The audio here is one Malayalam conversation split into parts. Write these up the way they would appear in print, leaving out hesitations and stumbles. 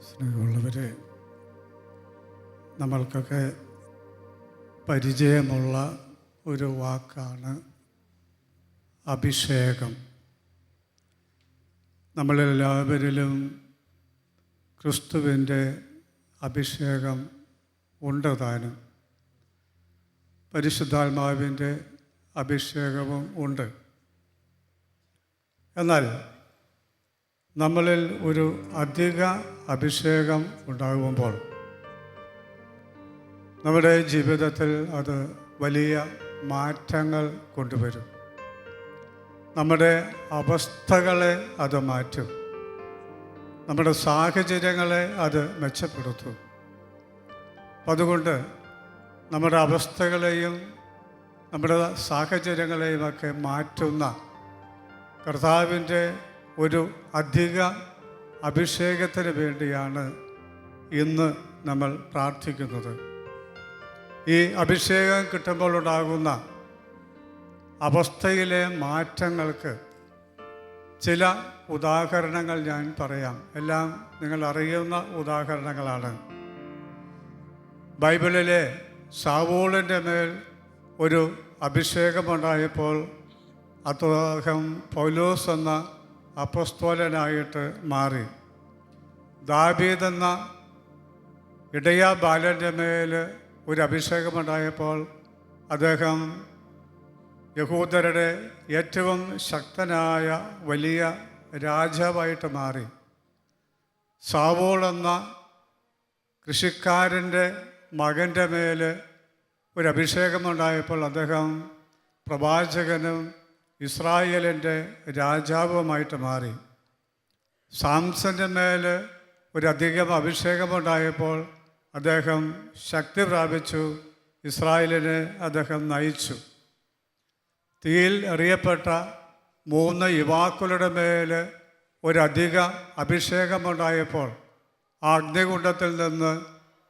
സ്നേഹമുള്ളവരെ, നമ്മൾക്കൊക്കെ പരിചയമുള്ള ഒരു വാക്കാണ് അഭിഷേകം. നമ്മളെല്ലാവരിലും ക്രിസ്തുവിൻ്റെ അഭിഷേകം ഉണ്ട് താനും. പരിശുദ്ധാത്മാവിൻ്റെ അഭിഷേകവും ഉണ്ട്. എന്നാൽ നമ്മളിൽ ഒരു അധിക അഭിഷേകം ഉണ്ടാകുമ്പോൾ നമ്മുടെ ജീവിതത്തിൽ അത് വലിയ മാറ്റങ്ങൾ കൊണ്ടുവരും. നമ്മുടെ അവസ്ഥകളെ അത് മാറ്റും. നമ്മുടെ സാഹചര്യങ്ങളെ അത് മെച്ചപ്പെടുത്തും. അതുകൊണ്ട് നമ്മുടെ അവസ്ഥകളെയും നമ്മുടെ സാഹചര്യങ്ങളെയുമൊക്കെ മാറ്റുന്ന കർത്താവിൻ്റെ ഒരു അധിക അഭിഷേകത്തിന് വേണ്ടിയാണ് ഇന്ന് നമ്മൾ പ്രാർത്ഥിക്കുന്നത്. ഈ അഭിഷേകം കിട്ടുമ്പോൾ ഉണ്ടാകുന്ന അവസ്ഥയിലെ മാറ്റങ്ങൾക്ക് ചില ഉദാഹരണങ്ങൾ ഞാൻ പറയാം. എല്ലാം നിങ്ങൾ അറിയുന്ന ഉദാഹരണങ്ങളാണ്. ബൈബിളിലെ ശൗലിൻ്റെ മേൽ ഒരു അഭിഷേകമുണ്ടായപ്പോൾ അദ്ദേഹം പൗലോസ് എന്ന അപ്പോസ്തലനായിട്ട് മാറി. ദാവീദ് എന്ന ഇടയ ബാലൻ്റെ മേൽ ഒരു അഭിഷേകമുണ്ടായപ്പോൾ അദ്ദേഹം യഹൂദരുടെ ഏറ്റവും ശക്തനായ വലിയ രാജാവായിട്ട് മാറി. ശൗൽ എന്ന കൃഷിക്കാരൻ്റെ മകൻ്റെ മേൽ ഒരു അഭിഷേകമുണ്ടായപ്പോൾ അദ്ദേഹം പ്രവാചകനും ഇസ്രായേലിൻ്റെ രാജാവുമായിട്ട് മാറി. സാംസൻ്റെ മേൽ ഒരു അധികം അഭിഷേകമുണ്ടായപ്പോൾ അദ്ദേഹം ശക്തി പ്രാപിച്ചു, ഇസ്രായേലിനെ അദ്ദേഹം നയിച്ചു. തീയിൽ എറിയപ്പെട്ട 3 യുവാക്കളുടെ മേൽ ഒരധിക അഭിഷേകമുണ്ടായപ്പോൾ ആ അഗ്നികുണ്ഡത്തിൽ നിന്ന്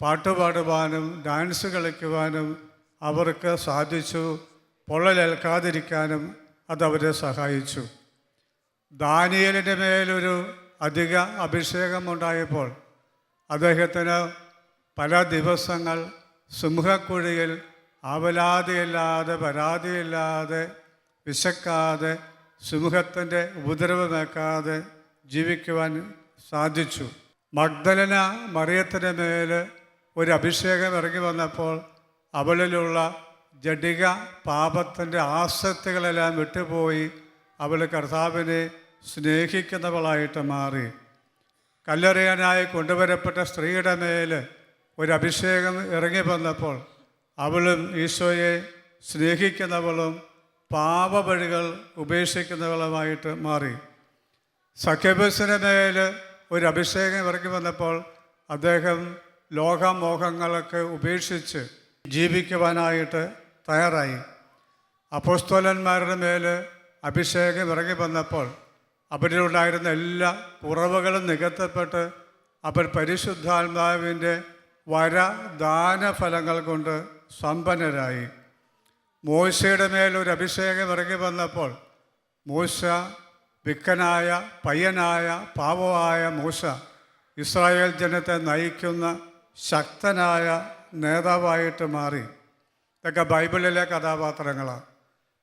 പാട്ടുപാടുവാനും ഡാൻസ് കളിക്കുവാനും അവർക്ക് സാധിച്ചു. പൊള്ളലേൽക്കാതിരിക്കാനും അതവരെ സഹായിച്ചു. ദാനിയേലിൻ്റെ മേലൊരു അധിക അഭിഷേകമുണ്ടായപ്പോൾ അദ്ദേഹത്തിന് പല ദിവസങ്ങൾ സിംഹക്കുഴിയിൽ ആവലാതിയില്ലാതെ പരാതിയില്ലാതെ വിശക്കാതെ സിംഹത്തിൻ്റെ ഉപദ്രവമേക്കാതെ ജീവിക്കുവാൻ സാധിച്ചു. മഗ്ദലന മറിയത്തിൻ്റെ മേൽ ഒരു അഭിഷേകം ഇറങ്ങി വന്നപ്പോൾ അവളിലുള്ള ജഡിക പാപത്തിൻ്റെ ആസക്തികളെല്ലാം വിട്ടുപോയി അവൾ കർത്താവിനെ സ്നേഹിക്കുന്നവളായിട്ട് മാറി. കല്ലെറിയാനായി കൊണ്ടുവരപ്പെട്ട സ്ത്രീയുടെ മേൽ ഒരു അഭിഷേകം ഇറങ്ങി വന്നപ്പോൾ അവളും ഈശോയെ സ്നേഹിക്കുന്നവളും പാപവഴികൾ ഉപേക്ഷിക്കുന്നവളുമായിട്ട് മാറി. സഖ്യബസിന് മേൽ ഒരു അഭിഷേകം ഇറങ്ങി വന്നപ്പോൾ അദ്ദേഹം ലോകമോഹങ്ങളൊക്കെ ഉപേക്ഷിച്ച് ജീവിക്കുവാനായിട്ട് തയ്യാറായി. അപ്പോസ്തലന്മാരുടെ മേൽ അഭിഷേകം ഇറങ്ങി വന്നപ്പോൾ അവരിലുണ്ടായിരുന്ന എല്ലാ കുറവുകളും നികത്തപ്പെട്ട് അവർ പരിശുദ്ധാത്മാവിൻ്റെ വരദാനഫലങ്ങൾ കൊണ്ട് സമ്പന്നരായി. മോശയുടെ മേൽ ഒരു അഭിഷേകം ഇറങ്ങി വന്നപ്പോൾ മോശ വിക്കനായ പയ്യനായ പാവമായ മോശ ഇസ്രായേൽ ജനത്തെ നയിക്കുന്ന ശക്തനായ നേതാവായിട്ട് മാറി. ഇതൊക്കെ ബൈബിളിലെ കഥാപാത്രങ്ങളാണ്.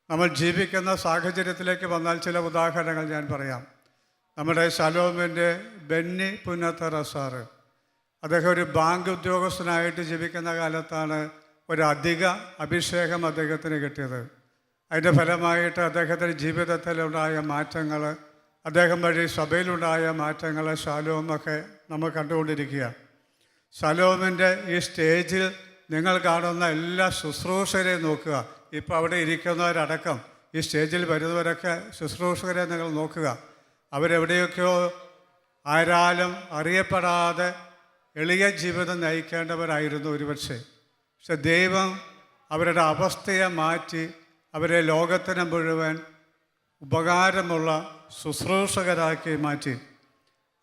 നമ്മൾ ജീവിക്കുന്ന സാഹചര്യത്തിലേക്ക് വന്നാൽ ചില ഉദാഹരണങ്ങൾ ഞാൻ പറയാം. നമ്മുടെ ശലോമിൻ്റെ ബെന്നി പുന്നത്തറ സാറ്, അദ്ദേഹം ഒരു ബാങ്ക് ഉദ്യോഗസ്ഥനായിട്ട് ജീവിക്കുന്ന കാലത്താണ് ഒരു അധിക അഭിഷേകം അദ്ദേഹത്തിന് കിട്ടിയത്. അതിൻ്റെ ഫലമായിട്ട് അദ്ദേഹത്തിൻ്റെ ജീവിതത്തിലുണ്ടായ മാറ്റങ്ങൾ, അദ്ദേഹം വഴി സഭയിലുണ്ടായ മാറ്റങ്ങൾ ശലോമൊക്കെ നമ്മൾ കണ്ടുകൊണ്ടിരിക്കുക. ശലോമിൻ്റെ ഈ സ്റ്റേജിൽ നിങ്ങൾ കാണുന്ന എല്ലാ ശുശ്രൂഷകരെയും നോക്കുക. ഇപ്പോൾ അവിടെ ഇരിക്കുന്നവരടക്കം ഈ സ്റ്റേജിൽ വരുന്നവരൊക്കെ ശുശ്രൂഷകരെ നിങ്ങൾ നോക്കുക. അവരെവിടെയൊക്കെയോ ആരാലും അറിയപ്പെടാതെ എളിയ ജീവിതം നയിക്കേണ്ടവരായിരുന്നു ഒരുപക്ഷെ. പക്ഷെ ദൈവം അവരുടെ അവസ്ഥയെ മാറ്റി അവരെ ലോകത്തിന് മുഴുവൻ ഉപകാരമുള്ള ശുശ്രൂഷകരാക്കി മാറ്റി.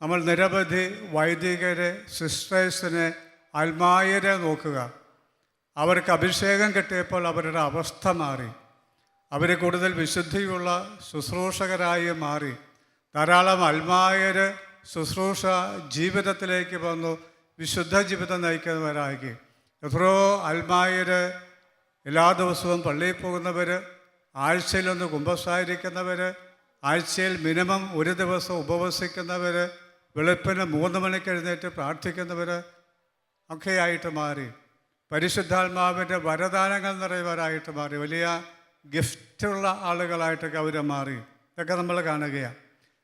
നമ്മൾ നിരവധി വൈദികരെ, സിസ്റ്റേഴ്സിനെ, അൽമായരെ നോക്കുക. അവർക്ക് അഭിഷേകം കിട്ടിയപ്പോൾ അവരുടെ അവസ്ഥ മാറി. അവർ കൂടുതൽ വിശുദ്ധിയുള്ള ശുശ്രൂഷകരായി മാറി. ധാരാളം അൽമായർ ശുശ്രൂഷ ജീവിതത്തിലേക്ക് വന്നു വിശുദ്ധ ജീവിതം നയിക്കുന്നവരാക്കി. എത്രയോ അൽമായർ, എല്ലാ ദിവസവും പള്ളിയിൽ പോകുന്നവർ, ആഴ്ചയിലൊന്ന് കുമ്പസാരിക്കുന്നവർ, ആഴ്ചയിൽ മിനിമം ഒരു ദിവസം ഉപവസിക്കുന്നവർ, വെളുപ്പിന് 3 മണിക്ക് എഴുന്നേറ്റ് പ്രാർത്ഥിക്കുന്നവർ ഒക്കെയായിട്ട് മാറി. പരിശുദ്ധാത്മാവിൻ്റെ വരദാനങ്ങൾ നിറയവരായിട്ട് മാറി. വലിയ ഗിഫ്റ്റുള്ള ആളുകളായിട്ടൊക്കെ അവർ മാറി. ഇതൊക്കെ നമ്മൾ കാണുകയാണ്.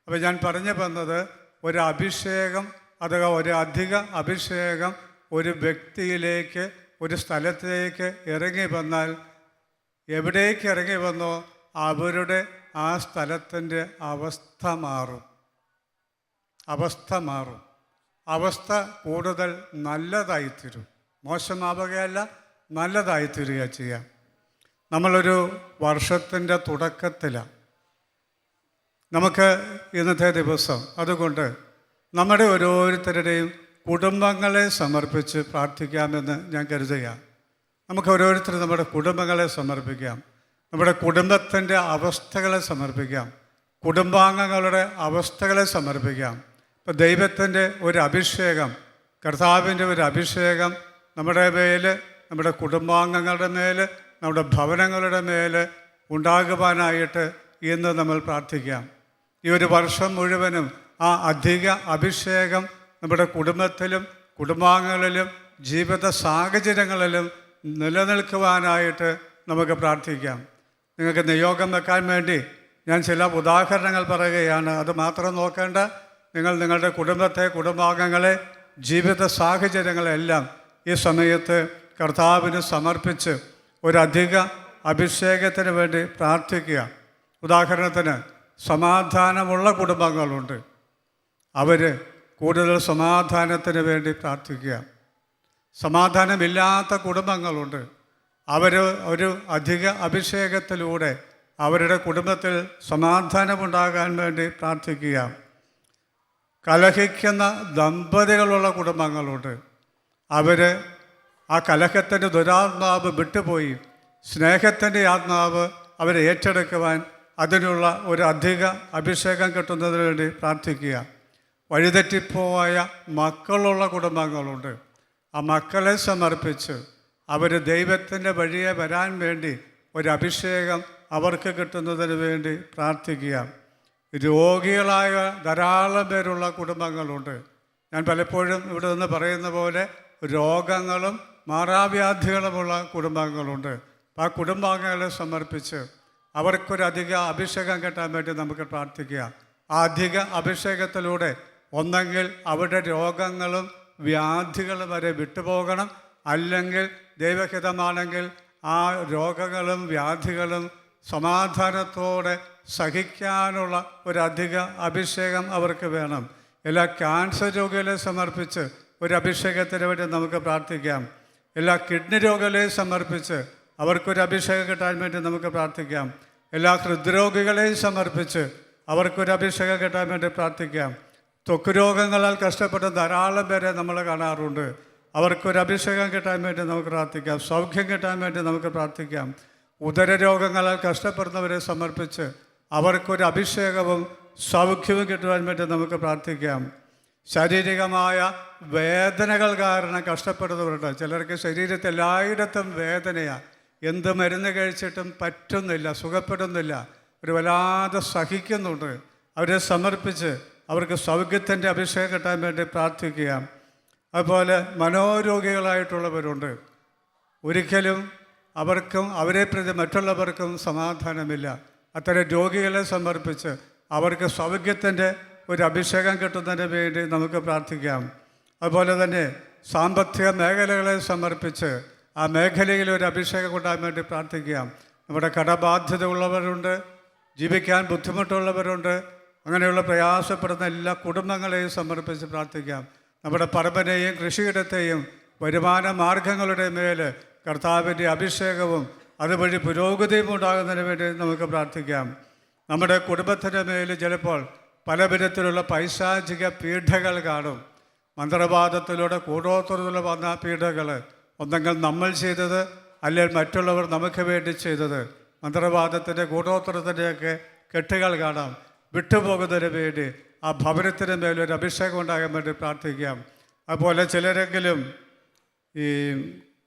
അപ്പോൾ ഞാൻ പറഞ്ഞു വന്നത്, ഒരു അഭിഷേകം അഥവാ ഒരു അധിക അഭിഷേകം ഒരു വ്യക്തിയിലേക്ക്, ഒരു സ്ഥലത്തേക്ക് ഇറങ്ങി വന്നാൽ, എവിടേക്ക് ഇറങ്ങി വന്നോ അവരുടെ ആ സ്ഥലത്തിൻ്റെ അവസ്ഥ മാറും. അവസ്ഥ കൂടുതൽ നല്ലതായിത്തീരും. മോശമാവുകയല്ല, നല്ലതായിത്തീരുക ചെയ്യാം. നമ്മളൊരു വർഷത്തിൻ്റെ തുടക്കത്തിലാണ് നമുക്ക് ഇന്നത്തെ ദിവസം. അതുകൊണ്ട് നമ്മുടെ ഓരോരുത്തരുടെയും കുടുംബങ്ങളെ സമർപ്പിച്ച് പ്രാർത്ഥിക്കാമെന്ന് ഞാൻ കരുതുകയാണ്. നമുക്ക് ഓരോരുത്തരും നമ്മുടെ കുടുംബങ്ങളെ സമർപ്പിക്കാം. നമ്മുടെ കുടുംബത്തിൻ്റെ അവസ്ഥകളെ സമർപ്പിക്കാം. കുടുംബാംഗങ്ങളുടെ അവസ്ഥകളെ സമർപ്പിക്കാം. ഇപ്പോൾ ദൈവത്തിൻ്റെ ഒരു അഭിഷേകം, കർത്താവിൻ്റെ ഒരു അഭിഷേകം നമ്മുടെ മേൽ, നമ്മുടെ കുടുംബാംഗങ്ങളുടെ മേൽ, നമ്മുടെ ഭവനങ്ങളുടെ മേൽ ഉണ്ടാകുവാനായിട്ട് ഇന്ന് നമ്മൾ പ്രാർത്ഥിക്കാം. ഈ ഒരു വർഷം മുഴുവനും ആ അധിക അഭിഷേകം നമ്മുടെ കുടുംബത്തിലും കുടുംബാംഗങ്ങളിലും ജീവിത സാഹചര്യങ്ങളിലും നിലനിൽക്കുവാനായിട്ട് നമുക്ക് പ്രാർത്ഥിക്കാം. നിങ്ങൾക്ക് നിയോഗം വെക്കാൻ വേണ്ടി ഞാൻ ചില ഉദാഹരണങ്ങൾ പറയുകയാണ്. അത് മാത്രം നോക്കേണ്ട, നിങ്ങൾ നിങ്ങളുടെ കുടുംബത്തെ, കുടുംബാംഗങ്ങളെ, ജീവിത സാഹചര്യങ്ങളെല്ലാം ഈ സമയത്ത് കർത്താവിന് സമർപ്പിച്ച് ഒരധിക അഭിഷേകത്തിന് വേണ്ടി പ്രാർത്ഥിക്കുക. ഉദാഹരണത്തിന്, സമാധാനമുള്ള കുടുംബങ്ങളുണ്ട്, അവർ കൂടുതൽ സമാധാനത്തിന് വേണ്ടി പ്രാർത്ഥിക്കുക. സമാധാനമില്ലാത്ത കുടുംബങ്ങളുണ്ട്, അവർ ഒരു അധിക അഭിഷേകത്തിലൂടെ അവരുടെ കുടുംബത്തിൽ സമാധാനമുണ്ടാകാൻ വേണ്ടി പ്രാർത്ഥിക്കുക. കലഹിക്കുന്ന ദമ്പതികളുള്ള കുടുംബങ്ങളുണ്ട്, അവർ ആ കലഹത്തിൻ്റെ ദുരാത്മാവ് വിട്ടുപോയി സ്നേഹത്തിൻ്റെ ആത്മാവ് അവരെ ഏറ്റെടുക്കുവാൻ, അതിനുള്ള ഒരു അധിക അഭിഷേകം കിട്ടുന്നതിന് വേണ്ടി പ്രാർത്ഥിക്കുക. വഴിതെറ്റിപ്പോയ മക്കളുള്ള കുടുംബങ്ങളുണ്ട്, ആ മക്കളെ സമർപ്പിച്ച് അവർ ദൈവത്തിൻ്റെ വഴിയെ വരാൻ വേണ്ടി ഒരു അഭിഷേകം അവർക്ക് കിട്ടുന്നതിന് വേണ്ടി പ്രാർത്ഥിക്കുക. രോഗികളായ ധാരാളം പേരുള്ള കുടുംബങ്ങളുണ്ട്. ഞാൻ പലപ്പോഴും ഇവിടെ നിന്ന് പറയുന്ന പോലെ രോഗങ്ങളും മാറാവ്യാധികളുമുള്ള കുടുംബങ്ങളുണ്ട്. ആ കുടുംബാംഗങ്ങളെ സമർപ്പിച്ച് അവർക്കൊരധിക അഭിഷേകം കിട്ടാൻ വേണ്ടി നമുക്ക് പ്രാർത്ഥിക്കുക. ആ അധിക അഭിഷേകത്തിലൂടെ ഒന്നെങ്കിൽ അവരുടെ രോഗങ്ങളും വ്യാധികളും വരെ വിട്ടുപോകണം, അല്ലെങ്കിൽ ദൈവഹിതമാണെങ്കിൽ ആ രോഗങ്ങളും വ്യാധികളും സമാധാനത്തോടെ സഹിക്കാനുള്ള ഒരധിക അഭിഷേകം അവർക്ക് വേണം. എല്ലാ ക്യാൻസർ രോഗികളെ സമർപ്പിച്ച് ഒരു അഭിഷേകത്തിന് വേണ്ടി നമുക്ക് പ്രാർത്ഥിക്കാം. എല്ലാ കിഡ്നി രോഗികളെ സമർപ്പിച്ച് അവർക്കൊരു അഭിഷേകം കിട്ടാൻ വേണ്ടി നമുക്ക് പ്രാർത്ഥിക്കാം. എല്ലാ ഹൃദ്രോഗികളെയും സമർപ്പിച്ച് അവർക്കൊരു അഭിഷേകം കിട്ടാൻ വേണ്ടി പ്രാർത്ഥിക്കാം. ത്വക്ക് രോഗങ്ങളാൽ കഷ്ടപ്പെട്ട ധാരാളം പേരെ നമ്മൾ കാണാറുണ്ട്. അവർക്കൊരു അഭിഷേകം കിട്ടാൻ വേണ്ടി നമുക്ക് പ്രാർത്ഥിക്കാം. സൗഖ്യം കിട്ടാൻ വേണ്ടി നമുക്ക് പ്രാർത്ഥിക്കാം. ഉദരരോഗങ്ങളാൽ കഷ്ടപ്പെടുന്നവരെ സമർപ്പിച്ച് അവർക്കൊരു അഭിഷേകവും സൗഖ്യവും കിട്ടുവാൻ വേണ്ടി നമുക്ക് പ്രാർത്ഥിക്കാം. ശാരീരികമായ വേദനകൾ കാരണം കഷ്ടപ്പെടുന്നവരുണ്ട്. ചിലർക്ക് ശരീരത്തിൽ എല്ലായിടത്തും വേദനയാണ്, എന്ത് മരുന്ന് കഴിച്ചിട്ടും പറ്റുന്നില്ല, സുഖപ്പെടുന്നില്ല, ഒരു വല്ലാതെ സഹിക്കുന്നുണ്ട്. അവരെ സമർപ്പിച്ച് അവർക്ക് സൗഖ്യത്തിൻ്റെ അഭിഷേകം കിട്ടാൻ വേണ്ടി പ്രാർത്ഥിക്കുക. അതുപോലെ മനോരോഗികളായിട്ടുള്ളവരുണ്ട്, ഒരിക്കലും അവർക്കും അവരെ പ്രതി മറ്റുള്ളവർക്കും സമാധാനമില്ല. അത്തരം രോഗികളെ സമർപ്പിച്ച് അവർക്ക് സൗഖ്യത്തിൻ്റെ ഒരു അഭിഷേകം കിട്ടുന്നതിന് വേണ്ടി നമുക്ക് പ്രാർത്ഥിക്കാം. അതുപോലെ തന്നെ സാമ്പത്തിക മേഖലകളെ സമർപ്പിച്ച് ആ മേഖലയിൽ ഒരു അഭിഷേകം കൊണ്ടാൻ വേണ്ടി പ്രാർത്ഥിക്കാം. നമ്മുടെ കടബാധ്യത ഉള്ളവരുണ്ട്, ജീവിക്കാൻ ബുദ്ധിമുട്ടുള്ളവരുണ്ട്. അങ്ങനെയുള്ള പ്രയാസപ്പെടുന്ന എല്ലാ കുടുംബങ്ങളെയും സമർപ്പിച്ച് പ്രാർത്ഥിക്കാം. നമ്മുടെ പറമ്പനെയും കൃഷിയിടത്തെയും വരുമാന മാർഗങ്ങളുടെ മേൽ കർത്താവിൻ്റെ അഭിഷേകവും അതുവഴി പുരോഗതിയും ഉണ്ടാകുന്നതിന് വേണ്ടി നമുക്ക് പ്രാർത്ഥിക്കാം. നമ്മുടെ കുടുംബത്തിൻ്റെ മേൽ ചിലപ്പോൾ പല വിധത്തിലുള്ള പൈശാചിക പീഡകൾ കാണും. മന്ത്രവാദത്തിലൂടെ കൂടോത്രത്തിലൂടെ വന്ന പീഡകൾ, ഒന്നെങ്കിൽ നമ്മൾ ചെയ്തത്, അല്ലെങ്കിൽ മറ്റുള്ളവർ നമുക്ക് വേണ്ടി ചെയ്തത്. മന്ത്രവാദത്തിൻ്റെ കൂടോത്രത്തിൻ്റെയൊക്കെ കെട്ടുകൾ കാണാം. വിട്ടുപോകുന്നതിന് വേണ്ടി ആ ഭവനത്തിന് മേലൊരു അഭിഷേകം ഉണ്ടാകാൻ വേണ്ടി പ്രാർത്ഥിക്കാം. അതുപോലെ ചിലരെങ്കിലും ഈ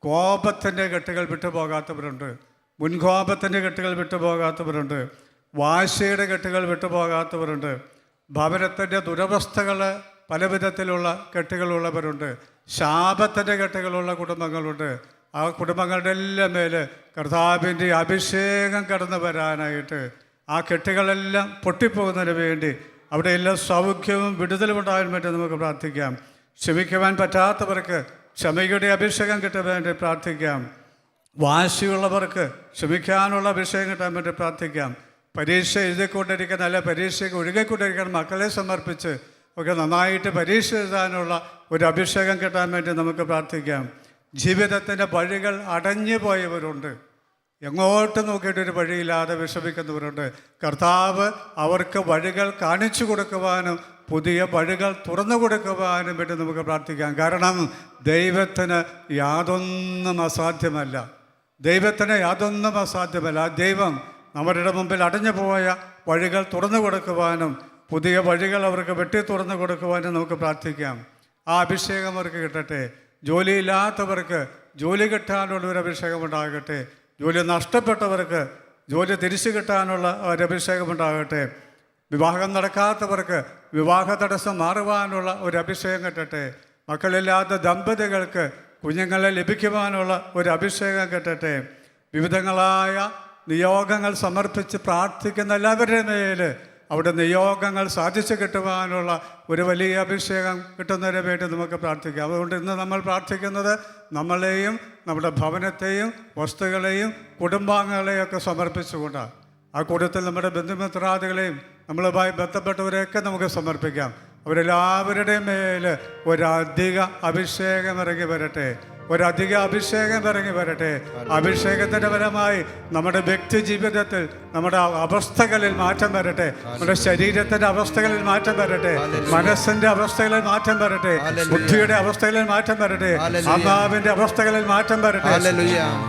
കോപത്തിൻ്റെ കെട്ടുകൾ വിട്ടുപോകാത്തവരുണ്ട്, മുൻകോപത്തിൻ്റെ കെട്ടുകൾ വിട്ടുപോകാത്തവരുണ്ട്, വാശിയുടെ കെട്ടുകൾ വിട്ടുപോകാത്തവരുണ്ട്, ഭവനത്തിൻ്റെ ദുരവസ്ഥകൾ പല വിധത്തിലുള്ള കെട്ടുകളുള്ളവരുണ്ട്, ശാപത്തിൻ്റെ കെട്ടുകളുള്ള കുടുംബങ്ങളുണ്ട്. ആ കുടുംബങ്ങളുടെ എല്ലാം മേൽ കർത്താവിൻ്റെ അഭിഷേകം കടന്നു വരാനായിട്ട്, ആ കെട്ടുകളെല്ലാം പൊട്ടിപ്പോകുന്നതിന് വേണ്ടി അവിടെയെല്ലാം സൗഖ്യവും വിടുതലും ഉണ്ടാകാൻ വേണ്ടി നമുക്ക് പ്രാർത്ഥിക്കാം. ക്ഷമിക്കുവാൻ പറ്റാത്തവർക്ക് ക്ഷമയുടെ അഭിഷേകം കിട്ടാൻ വേണ്ടി പ്രാർത്ഥിക്കാം. വാശിയുള്ളവർക്ക് ക്ഷമിക്കാനുള്ള അഭിഷേകം കിട്ടാൻ വേണ്ടി പ്രാർത്ഥിക്കാം. പരീക്ഷ എഴുതിക്കൊണ്ടിരിക്കുന്ന അല്ല പരീക്ഷയ്ക്ക് ഒഴുകിക്കൊണ്ടിരിക്കുന്ന മക്കളെ സമർപ്പിച്ച് ഒക്കെ നന്നായിട്ട് പരീക്ഷ എഴുതാനുള്ള ഒരു അഭിഷേകം കിട്ടാൻ വേണ്ടി നമുക്ക് പ്രാർത്ഥിക്കാം. ജീവിതത്തിൻ്റെ വഴികൾ അടഞ്ഞു പോയവരുണ്ട്, എങ്ങോട്ട് നോക്കിയിട്ടൊരു വഴിയില്ലാതെ വിഷമിക്കുന്നവരുണ്ട്. കർത്താവ് അവർക്ക് വഴികൾ കാണിച്ചു കൊടുക്കുവാനും പുതിയ വഴികൾ തുറന്നു കൊടുക്കുവാനും വേണ്ടി നമുക്ക് പ്രാർത്ഥിക്കാം. കാരണം ദൈവത്തിന് യാതൊന്നും അസാധ്യമല്ല. ദൈവത്തിന് യാതൊന്നും അസാധ്യമല്ല. ആ ദൈവം നമ്മുടെ മുമ്പിൽ അടഞ്ഞു പോയ വഴികൾ തുറന്നു കൊടുക്കുവാനും പുതിയ വഴികൾ അവർക്ക് വെട്ടി തുറന്നു കൊടുക്കുവാനും നമുക്ക് പ്രാർത്ഥിക്കാം. ആ അഭിഷേകം അവർക്ക് കിട്ടട്ടെ. ജോലിയില്ലാത്തവർക്ക് ജോലി കിട്ടാനുള്ള ഒരു അഭിഷേകം ഉണ്ടാകട്ടെ. ജോലി നഷ്ടപ്പെട്ടവർക്ക് ജോലി തിരിച്ചു കിട്ടാനുള്ള ഒരു അഭിഷേകം ഉണ്ടാകട്ടെ. വിവാഹം നടക്കാത്തവർക്ക് വിവാഹ തടസ്സം മാറുവാനുള്ള ഒരു അഭിഷേകം കിട്ടട്ടെ. മക്കളില്ലാത്ത ദമ്പതികൾക്ക് കുഞ്ഞുങ്ങളെ ലഭിക്കുവാനുള്ള ഒരു അഭിഷേകം കിട്ടട്ടെ. വിവിധങ്ങളായ നിയോഗങ്ങൾ സമർപ്പിച്ച് പ്രാർത്ഥിക്കുന്ന എല്ലാവരുടെയും മേൽ അവിടെ നിയോഗങ്ങൾ സാധിച്ചു കിട്ടുവാനുള്ള ഒരു വലിയ അഭിഷേകം കിട്ടുന്നതിന് വേണ്ടി നമുക്ക് പ്രാർത്ഥിക്കാം. അതുകൊണ്ട് ഇന്ന് നമ്മൾ പ്രാർത്ഥിക്കുന്നത് നമ്മളെയും നമ്മുടെ ഭവനത്തെയും വസ്തുക്കളെയും കുടുംബാംഗങ്ങളെയും ഒക്കെ സമർപ്പിച്ചുകൊണ്ടാണ്. ആ കൂട്ടത്തിൽ നമ്മുടെ ബന്ധുമിത്രാദികളെയും നമ്മളുമായി ബന്ധപ്പെട്ടവരെയൊക്കെ നമുക്ക് സമർപ്പിക്കാം. അവരെല്ലാവരുടെയും മേൽ ഒരധിക അഭിഷേകം ഇറങ്ങി വരട്ടെ, ഒരധിക അഭിഷേകം ഇറങ്ങി വരട്ടെ. അഭിഷേകത്തിൻ്റെ ഫലമായി നമ്മുടെ വ്യക്തി ജീവിതത്തിൽ നമ്മുടെ അവസ്ഥകളിൽ മാറ്റം വരട്ടെ, നമ്മുടെ ശരീരത്തിൻ്റെ അവസ്ഥകളിൽ മാറ്റം വരട്ടെ, മനസ്സിൻ്റെ അവസ്ഥകളിൽ മാറ്റം വരട്ടെ, ബുദ്ധിയുടെ അവസ്ഥകളിൽ മാറ്റം വരട്ടെ, ആത്മാവിൻ്റെ അവസ്ഥകളിൽ മാറ്റം വരട്ടെ,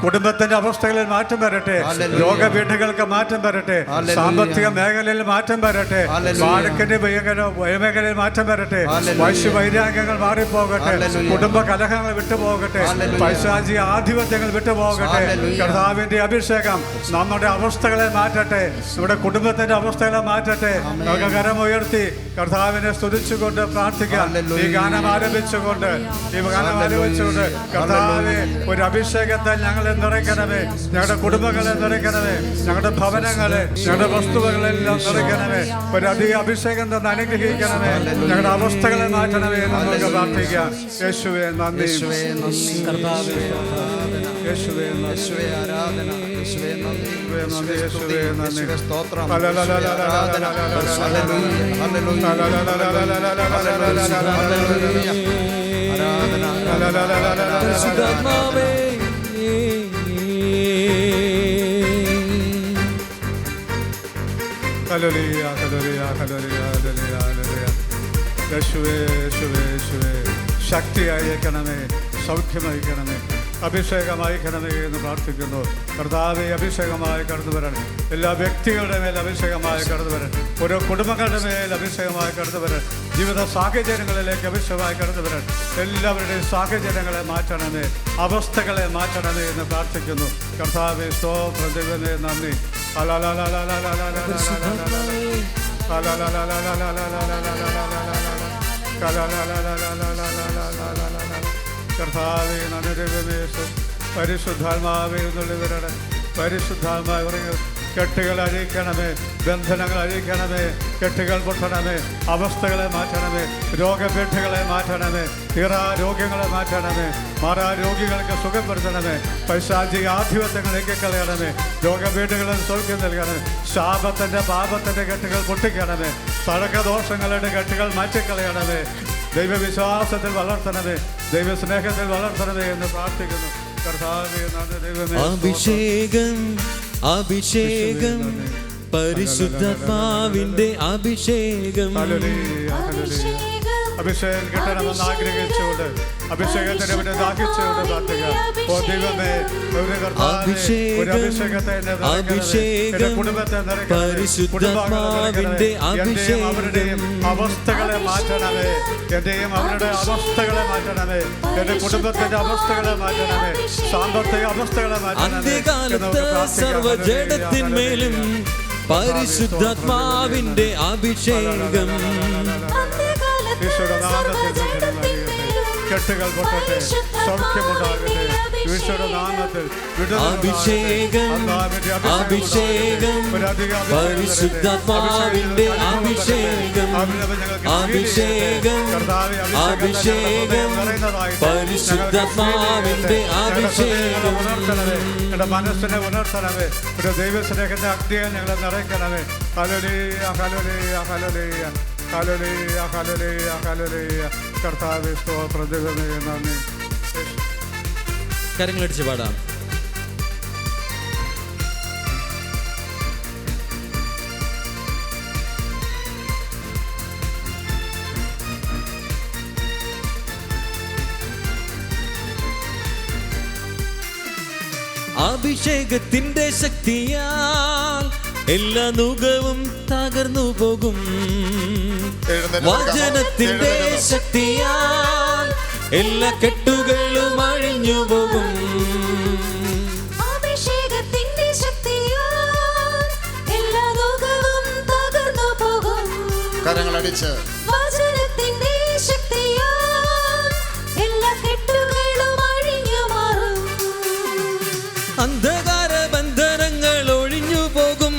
കുടുംബത്തിൻ്റെ അവസ്ഥകളിൽ മാറ്റം വരട്ടെ, രോഗപീഠകൾക്ക് മാറ്റം വരട്ടെ, സാമ്പത്തിക മേഖലയിൽ മാറ്റം വരട്ടെ, വാഴക്കിൻ്റെ വയമേഖലയിൽ മാറ്റം വരട്ടെ, വൈശ്യവൈരാഗ്യങ്ങൾ മാറിപ്പോകട്ടെ, കുടുംബ കലഹങ്ങൾ വിട്ടുപോകട്ടെ, പൈശാചിക ആധിപത്യങ്ങൾ വിട്ടുപോകട്ടെ. കർത്താവിന്റെ അഭിഷേകം നമ്മുടെ അവസ്ഥകളെ മാറ്റട്ടെ, നമ്മുടെ കുടുംബത്തിന്റെ അവസ്ഥകളെ മാറ്റട്ടെ. നമുക്ക് കരമുയർത്തി കർത്താവിനെ സ്തുതിച്ചുകൊണ്ട് പ്രാർത്ഥിക്കാം. ഈ ഗാനം ആരംഭിച്ചുകൊണ്ട് കർത്താവെ ഒരു അഭിഷേകത്തെ ഞങ്ങളെ നിറയ്ക്കണമേ, ഞങ്ങളുടെ കുടുംബങ്ങളെ നിറയ്ക്കണമേ, ഞങ്ങളുടെ ഭവനങ്ങളെ ഞങ്ങളുടെ വസ്തുവകളെല്ലാം നിറയ്ക്കണമേ. ഒരധിക അഭിഷേകം തന്നെ അനുഗ്രഹിക്കണമേ, ഞങ്ങളുടെ അവസ്ഥകളെ മാറ്റണമേ എന്ന് നമുക്ക് പ്രാർത്ഥിക്കാം. യേശുവേ നന്ദി, കർത്താവേ യേശുവേ യേശുവേ ആരാധന, യേശുവേ നന്ദി, യേശുവേ നന്ദി, സ്തോത്രം, ആരാധന, പരിശുദ്ധാത്മാവേ ഹല്ലേലൂയ ഹല്ലേലൂയ ഹല്ലേലൂയ ഹല്ലേലൂയ. യേശുവേ യേശുവേ യേശുവേ ശക്തി അയക്കണമേ, സൗഖ്യം അയക്കണമേ, അഭിഷേകം അയക്കണമേ എന്ന് പ്രാർത്ഥിക്കുന്നു. കർത്താവെ അഭിഷേകമായി കടന്നു വരണം, എല്ലാ വ്യക്തികളുടെ മേൽ അഭിഷേകമായി കടന്നു വരണം, ഓരോ കുടുംബങ്ങളുടെ മേൽ അഭിഷേകമായി കടന്നു വരണം, ജീവിത സാഹചര്യങ്ങളിലേക്ക് അഭിഷേകമായി കടന്നു വരണം. എല്ലാവരുടെയും സാഹചര്യങ്ങളെ മാറ്റണമേ, അവസ്ഥകളെ മാറ്റണമേ എന്ന് പ്രാർത്ഥിക്കുന്നു. കർത്താവെ സ്തോത്രം, ദൈവമേ നന്ദി. കർത്താവേ നന്ദി ദൈവമേ, പരിശുദ്ധാത്മാവേ എന്നുള്ളവരുടെ പരിശുദ്ധാത്മാവ് ഇറങ്ങി കെട്ടുകൾ അഴിക്കണമേ, ബന്ധനങ്ങൾ അഴിക്കണമേ, കെട്ടുകൾ പൊട്ടണമേ, അവസ്ഥകളെ മാറ്റണമേ, രോഗപീഠകളെ മാറ്റണമേ, രോഗങ്ങളെ മാറ്റണമേ, മാറാ രോഗികൾക്ക് സുഖപ്പെടുത്തണമേ, പൈശാചിക ആധിപത്യങ്ങൾ നീക്കിക്കളയണമേ, രോഗപീഠകളിൽ സൗഖ്യം നൽകണമേ, ശാപത്തിൻ്റെ പാപത്തിൻ്റെ കെട്ടുകൾ പൊട്ടിക്കണമേ, പഴക്കദോഷങ്ങളുടെ കെട്ടുകൾ മാറ്റിക്കളയണമേ, ദൈവവിശ്വാസത്തിൽ വളർത്തണമേ, ദൈവസ്നേഹത്തിൽ വളർത്തണമേ എന്ന് പ്രാർത്ഥിക്കുന്നു. കർത്താവേ നന്ദി ദൈവമേ. അഭിഷേകം അഭിഷേകം പരിശുദ്ധാത്മാവിന്റെ അഭിഷേകം, അഭിഷേകം അഭിഷേകം കിട്ടണമെന്ന് ആഗ്രഹിച്ചുകൊണ്ട് അഭിഷേകത്തിന് വേണ്ടി ദാഹിച്ചുകൊണ്ട് പ്രാർത്ഥിക്കാം. ഓ ദൈവമേ, ഒരു കർത്താവേ, ഒരു അഭിഷേകത്തെ എന്നെ നിറയ്ക്കണമേ, എന്റെ കുടുംബത്തെ നിറയ്ക്കണമേ, കുടുംബാംഗങ്ങളെ എന്റെയും അവരുടെയും അവസ്ഥകളെ മാറ്റണമേ, എന്റെയും അവരുടെ അവസ്ഥകളെ മാറ്റണമേ, എന്റെ കുടുംബത്തിന്റെ അവസ്ഥകളെ മാറ്റണമേ, സാമ്പത്തിക അവസ്ഥകളെ മാറ്റണമേ. സർവജടത്തിന്മേലും പരിശുദ്ധാത്മാവിന്റെ അഭിഷേകം കെട്ടുകൾ പൊട്ടട്ടെ, സൗഖ്യമുണ്ടാകട്ടെ ഈശോയുടെ നാമത്തിൽ. അഭിഷേകം അഭിഷേകം പരിശുദ്ധാത്മാവിന്റെ അഭിഷേകം അഭിഷേകം അഭിഷേകം പരിശുദ്ധാത്മാവിന്റെ അഭിഷേകം. എന്റെ മനസ്സിനെ ഉണർത്തണമേ, ഒരു ദൈവസ്നേഹത്തിന്റെ അഗ്നിയെ ഞങ്ങളെ നിറയ്ക്കണമേ. ഹല്ലേലൂയ ഹല്ലേലൂയ ഹല്ലേലൂയ ഹല്ലേലൂയ ഹല്ലേലൂയ ഹല്ലേലൂയ. കർത്താവേ സ്തോത്രം, ദൈവമേ നന്ദി. കരങ്ങളടിച്ച് പാടാം. അഭിഷേകത്തിന്റെ ശക്തിയാൽ എല്ലാ നുകവും തകർന്നു പോകും. വചനത്തിന്റെ ശക്തിയാൽ എല്ലാ കെട്ടുകളും അഴിഞ്ഞു പോകും. അഭിഷേകത്തിന്റെ ശക്തിയാൽ എല്ലാ നുകവും തകർന്നു പോകും. കരങ്ങളടിച്ച് വചനത്തിന്റെ ശക്തിയാൽ എല്ലാ കെട്ടുകളും അഴിഞ്ഞു മാറും. അന്ധകാര ബന്ധനങ്ങൾ ഒഴിഞ്ഞു പോകും.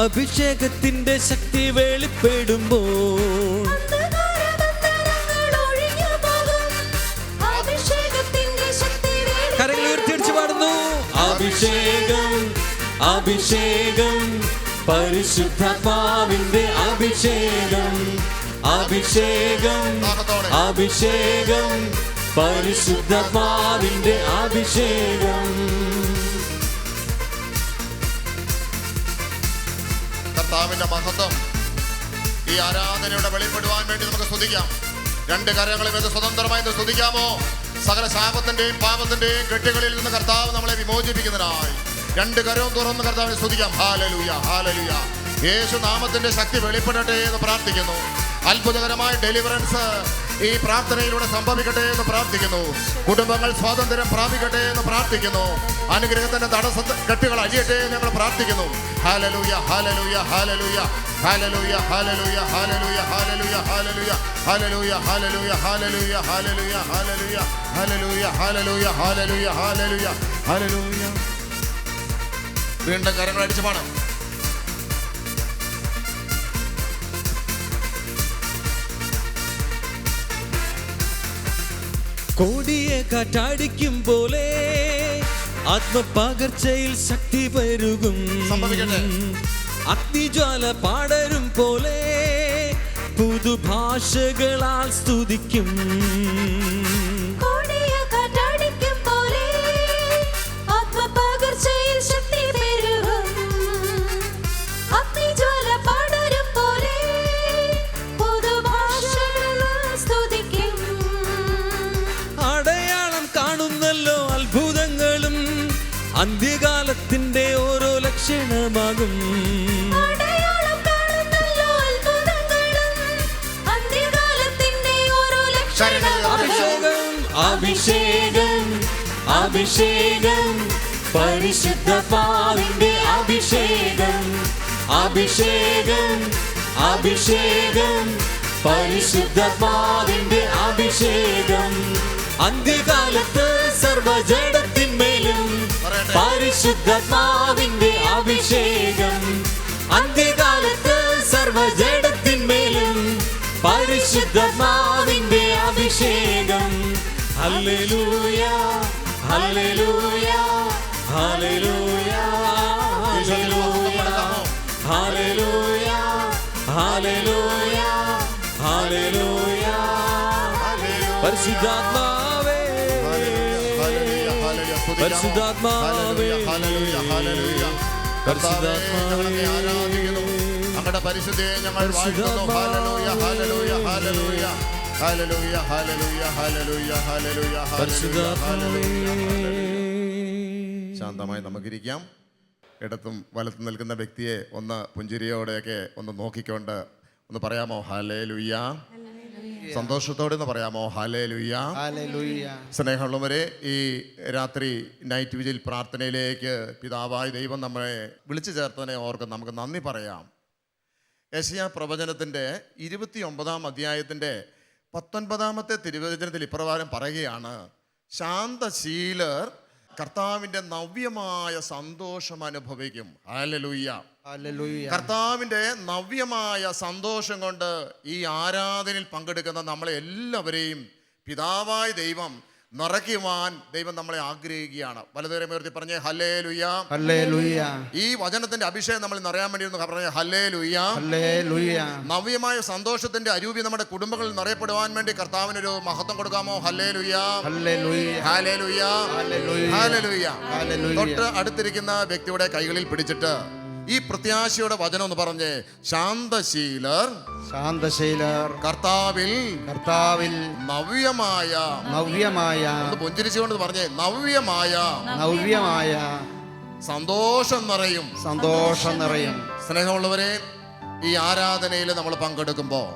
അഭിഷേകത്തിന്റെ ശക്തി വെളിപ്പെടുമ്പോൾ കരങ്ങൾ ഉയർത്തിയടിച്ച് പാടുന്നു. അഭിഷേകം അഭിഷേകം പരിശുദ്ധാത്മാവിന്റെ അഭിഷേകം അഭിഷേകം അഭിഷേകം പരിശുദ്ധാത്മാവിന്റെ അഭിഷേകം. കർത്താവിന്റെ മഹത്വം ഈ ആരാധനയുടെ വെളിപ്പെടുവാൻ വേണ്ടി നമുക്ക് സ്തുതിക്കാം. രണ്ട് കരങ്ങളും ഇത് സ്വതന്ത്രമായി സ്തുതിക്കാമോ? സകല ശാപത്തിന്റെയും പാപത്തിന്റെയും കെട്ടുകളിൽ നിന്ന് കർത്താവ് നമ്മളെ വിമോചിപ്പിക്കുന്നതിനായി രണ്ട് കരവും തുറന്ന് കർത്താവിനെ സ്തുതിക്കാം. Hallelujah hallelujah. യേശു നാമത്തിന്റെ ശക്തി വെളിപ്പെടട്ടെ എന്ന് പ്രാർത്ഥിക്കുന്നു. അത്ഭുതകരമായ ഡെലിവറൻസ് ഈ പ്രാർത്ഥനയിലൂടെ സംഭവിക്കട്ടെ എന്ന് പ്രാർത്ഥിക്കുന്നു. കുടുംബങ്ങൾ സ്വാതന്ത്ര്യം പ്രാപിക്കട്ടെ എന്ന് പ്രാർത്ഥിക്കുന്നു. അനുഗ്രഹത്തിന്റെ തടസ്സ കെട്ടുകൾ അഴിയട്ടെ എന്ന് ഞങ്ങൾ പ്രാർത്ഥിക്കുന്നു. ഹല്ലേലൂയ ഹല്ലേലൂയ ഹല്ലേലൂയ ഹല്ലേലൂയ ഹല്ലേലൂയ ഹല്ലേലൂയ ഹല്ലേലൂയ ഹല്ലേലൂയ ഹല്ലേലൂയ ഹല്ലേലൂയ ഹല്ലേലൂയ ഹല്ലേലൂയ ഹല്ലേലൂയ ഹല്ലേലൂയ ഹല്ലേലൂയ ഹല്ലേലൂയ ഹല്ലേലൂയ. വീണ്ടും കരങ്ങൾ അടിച്ച് പാടാം. കോടിയെ കാറ്റടിക്കും പോലെ ആത്മപകർച്ചയിൽ ശക്തി പെരുകും. അഗ്നിജ്വാല പാടരും പോലെ പുതുഭാഷകളാൽ സ്തുതിക്കും. അടയാളം കാണുന്നല്ലോ അത്ഭുതങ്ങളും അന്ത്യകാലത്തിന്റെ ഓരോ ലക്ഷണമാകും. അഭിഷേകം അഭിഷേകം പരിശുദ്ധാത്മാവിന്റെ അഭിഷേകം അഭിഷേകം അഭിഷേകം പരിശുദ്ധാത്മാവിന്റെ അഭിഷേകം. അന്ത്യകാലത്ത് സർവജടത്തിന്മേലും പരിശുദ്ധാത്മാവിന്റെ അഭിഷേകം. അന്ത്യകാലത്ത് സർവജടത്തിന്മേലും പരിശുദ്ധാത്മാവിന്റെ അഭിഷേകം. ഹല്ലേലൂയ ഹല്ലേലൂയ ഹല്ലേലൂയ ഹല്ലേലൂയ ഹല്ലേലൂയ ഹല്ലേലൂയ. പരിശുദ്ധാത്മാവേ പരിശുദ്ധാത്മാവേ പരിശുദ്ധാത്മാവേ അങ്ങയുടെ പരിശുദ്ധിയെ ഞങ്ങൾ വാഴ്ത്തുന്നു. ഹല്ലേലൂയ ഹല്ലേലൂയ ഹല്ലേലൂയ ഹല്ലേലൂയ ഹല്ലേലൂയ ഹല്ലേലൂയ ഹല്ലേലൂയ പരിശുദ്ധാത്മാവേ. ശാന്തമായി നമുക്കിരിക്കാം. ഇടത്തും വലത്തും നിൽക്കുന്ന വ്യക്തിയെ ഒന്ന് പുഞ്ചിരിയോടെയൊക്കെ ഒന്ന് നോക്കിക്കൊണ്ട് ഒന്ന് പറയാമോ ഹല്ലേലൂയ? സന്തോഷത്തോടെ ഒന്ന് പറയാമോ ഹല്ലേലൂയ? സ്നേഹമുള്ളവരെ, ഈ രാത്രി നൈറ്റ് വിജിൽ പ്രാർത്ഥനയിലേക്ക് പിതാവായ ദൈവം നമ്മളെ വിളിച്ചു ചേർത്തതിനെ ഓർത്ത് നമുക്ക് നന്ദി പറയാം. യെശയ്യാ പ്രവചനത്തിൻ്റെ 29-ാം അധ്യായത്തിൻ്റെ 19-ാമത്തെ തിരുവചനത്തിൽ ഇപ്രകാരം പറയുകയാണ്: ശാന്തശീലർ കർത്താവിൻ്റെ നവ്യമായ സന്തോഷം അനുഭവിക്കും. ഹല്ലേലൂയ. കർത്താവിൻ്റെ നവ്യമായ സന്തോഷം കൊണ്ട് ഈ ആരാധനയിൽ പങ്കെടുക്കുന്ന നമ്മളെ എല്ലാവരെയും പിതാവായ ദൈവം നിറയ്ക്കുവാൻ ദൈവം നമ്മളെ ആഗ്രഹിക്കുകയാണ്. വലതുകരം ഉയർത്തി പറഞ്ഞേ ഹല്ലേലൂയ. ഹല്ലേലൂയ. ഈ വചനത്തിന്റെ അഭിഷേകം നമ്മൾ നിറയാൻ വേണ്ടി ഒന്ന് പറഞ്ഞേ ഹല്ലേലൂയ. ഹല്ലേലൂയ. നവ്യമായ സന്തോഷത്തിന്റെ അരൂപി നമ്മുടെ കുടുംബങ്ങളിൽ നിറയപ്പെടുവാൻ വേണ്ടി കർത്താവിനൊരു മഹത്വം കൊടുക്കാമോ? ഹല്ലേലൂയ. ഹല്ലേലൂയ. ഹല്ലേലൂയ. ഹല്ലേലൂയ. ഹല്ലേലൂയ. ഹല്ലേലൂയ. തൊട്ട് അടുത്തിരിക്കുന്ന വ്യക്തിയുടെ കൈകളിൽ പിടിച്ചിട്ട് ഈ പ്രത്യാശയുടെ വചനം ഒന്ന് പറഞ്ഞേ: ശാന്തശീലർ ശാന്തശീലർ കർത്താവിൽ കർത്താവിൽ നവ്യമായ ഒന്ന് പുഞ്ചിരിച്ചുകൊണ്ട് പറഞ്ഞേ നവ്യമായ സന്തോഷം നിറയും. സ്നേഹമുള്ളവരെ, ഈ ആരാധനയിൽ നമ്മൾ പങ്കെടുക്കുമ്പോൾ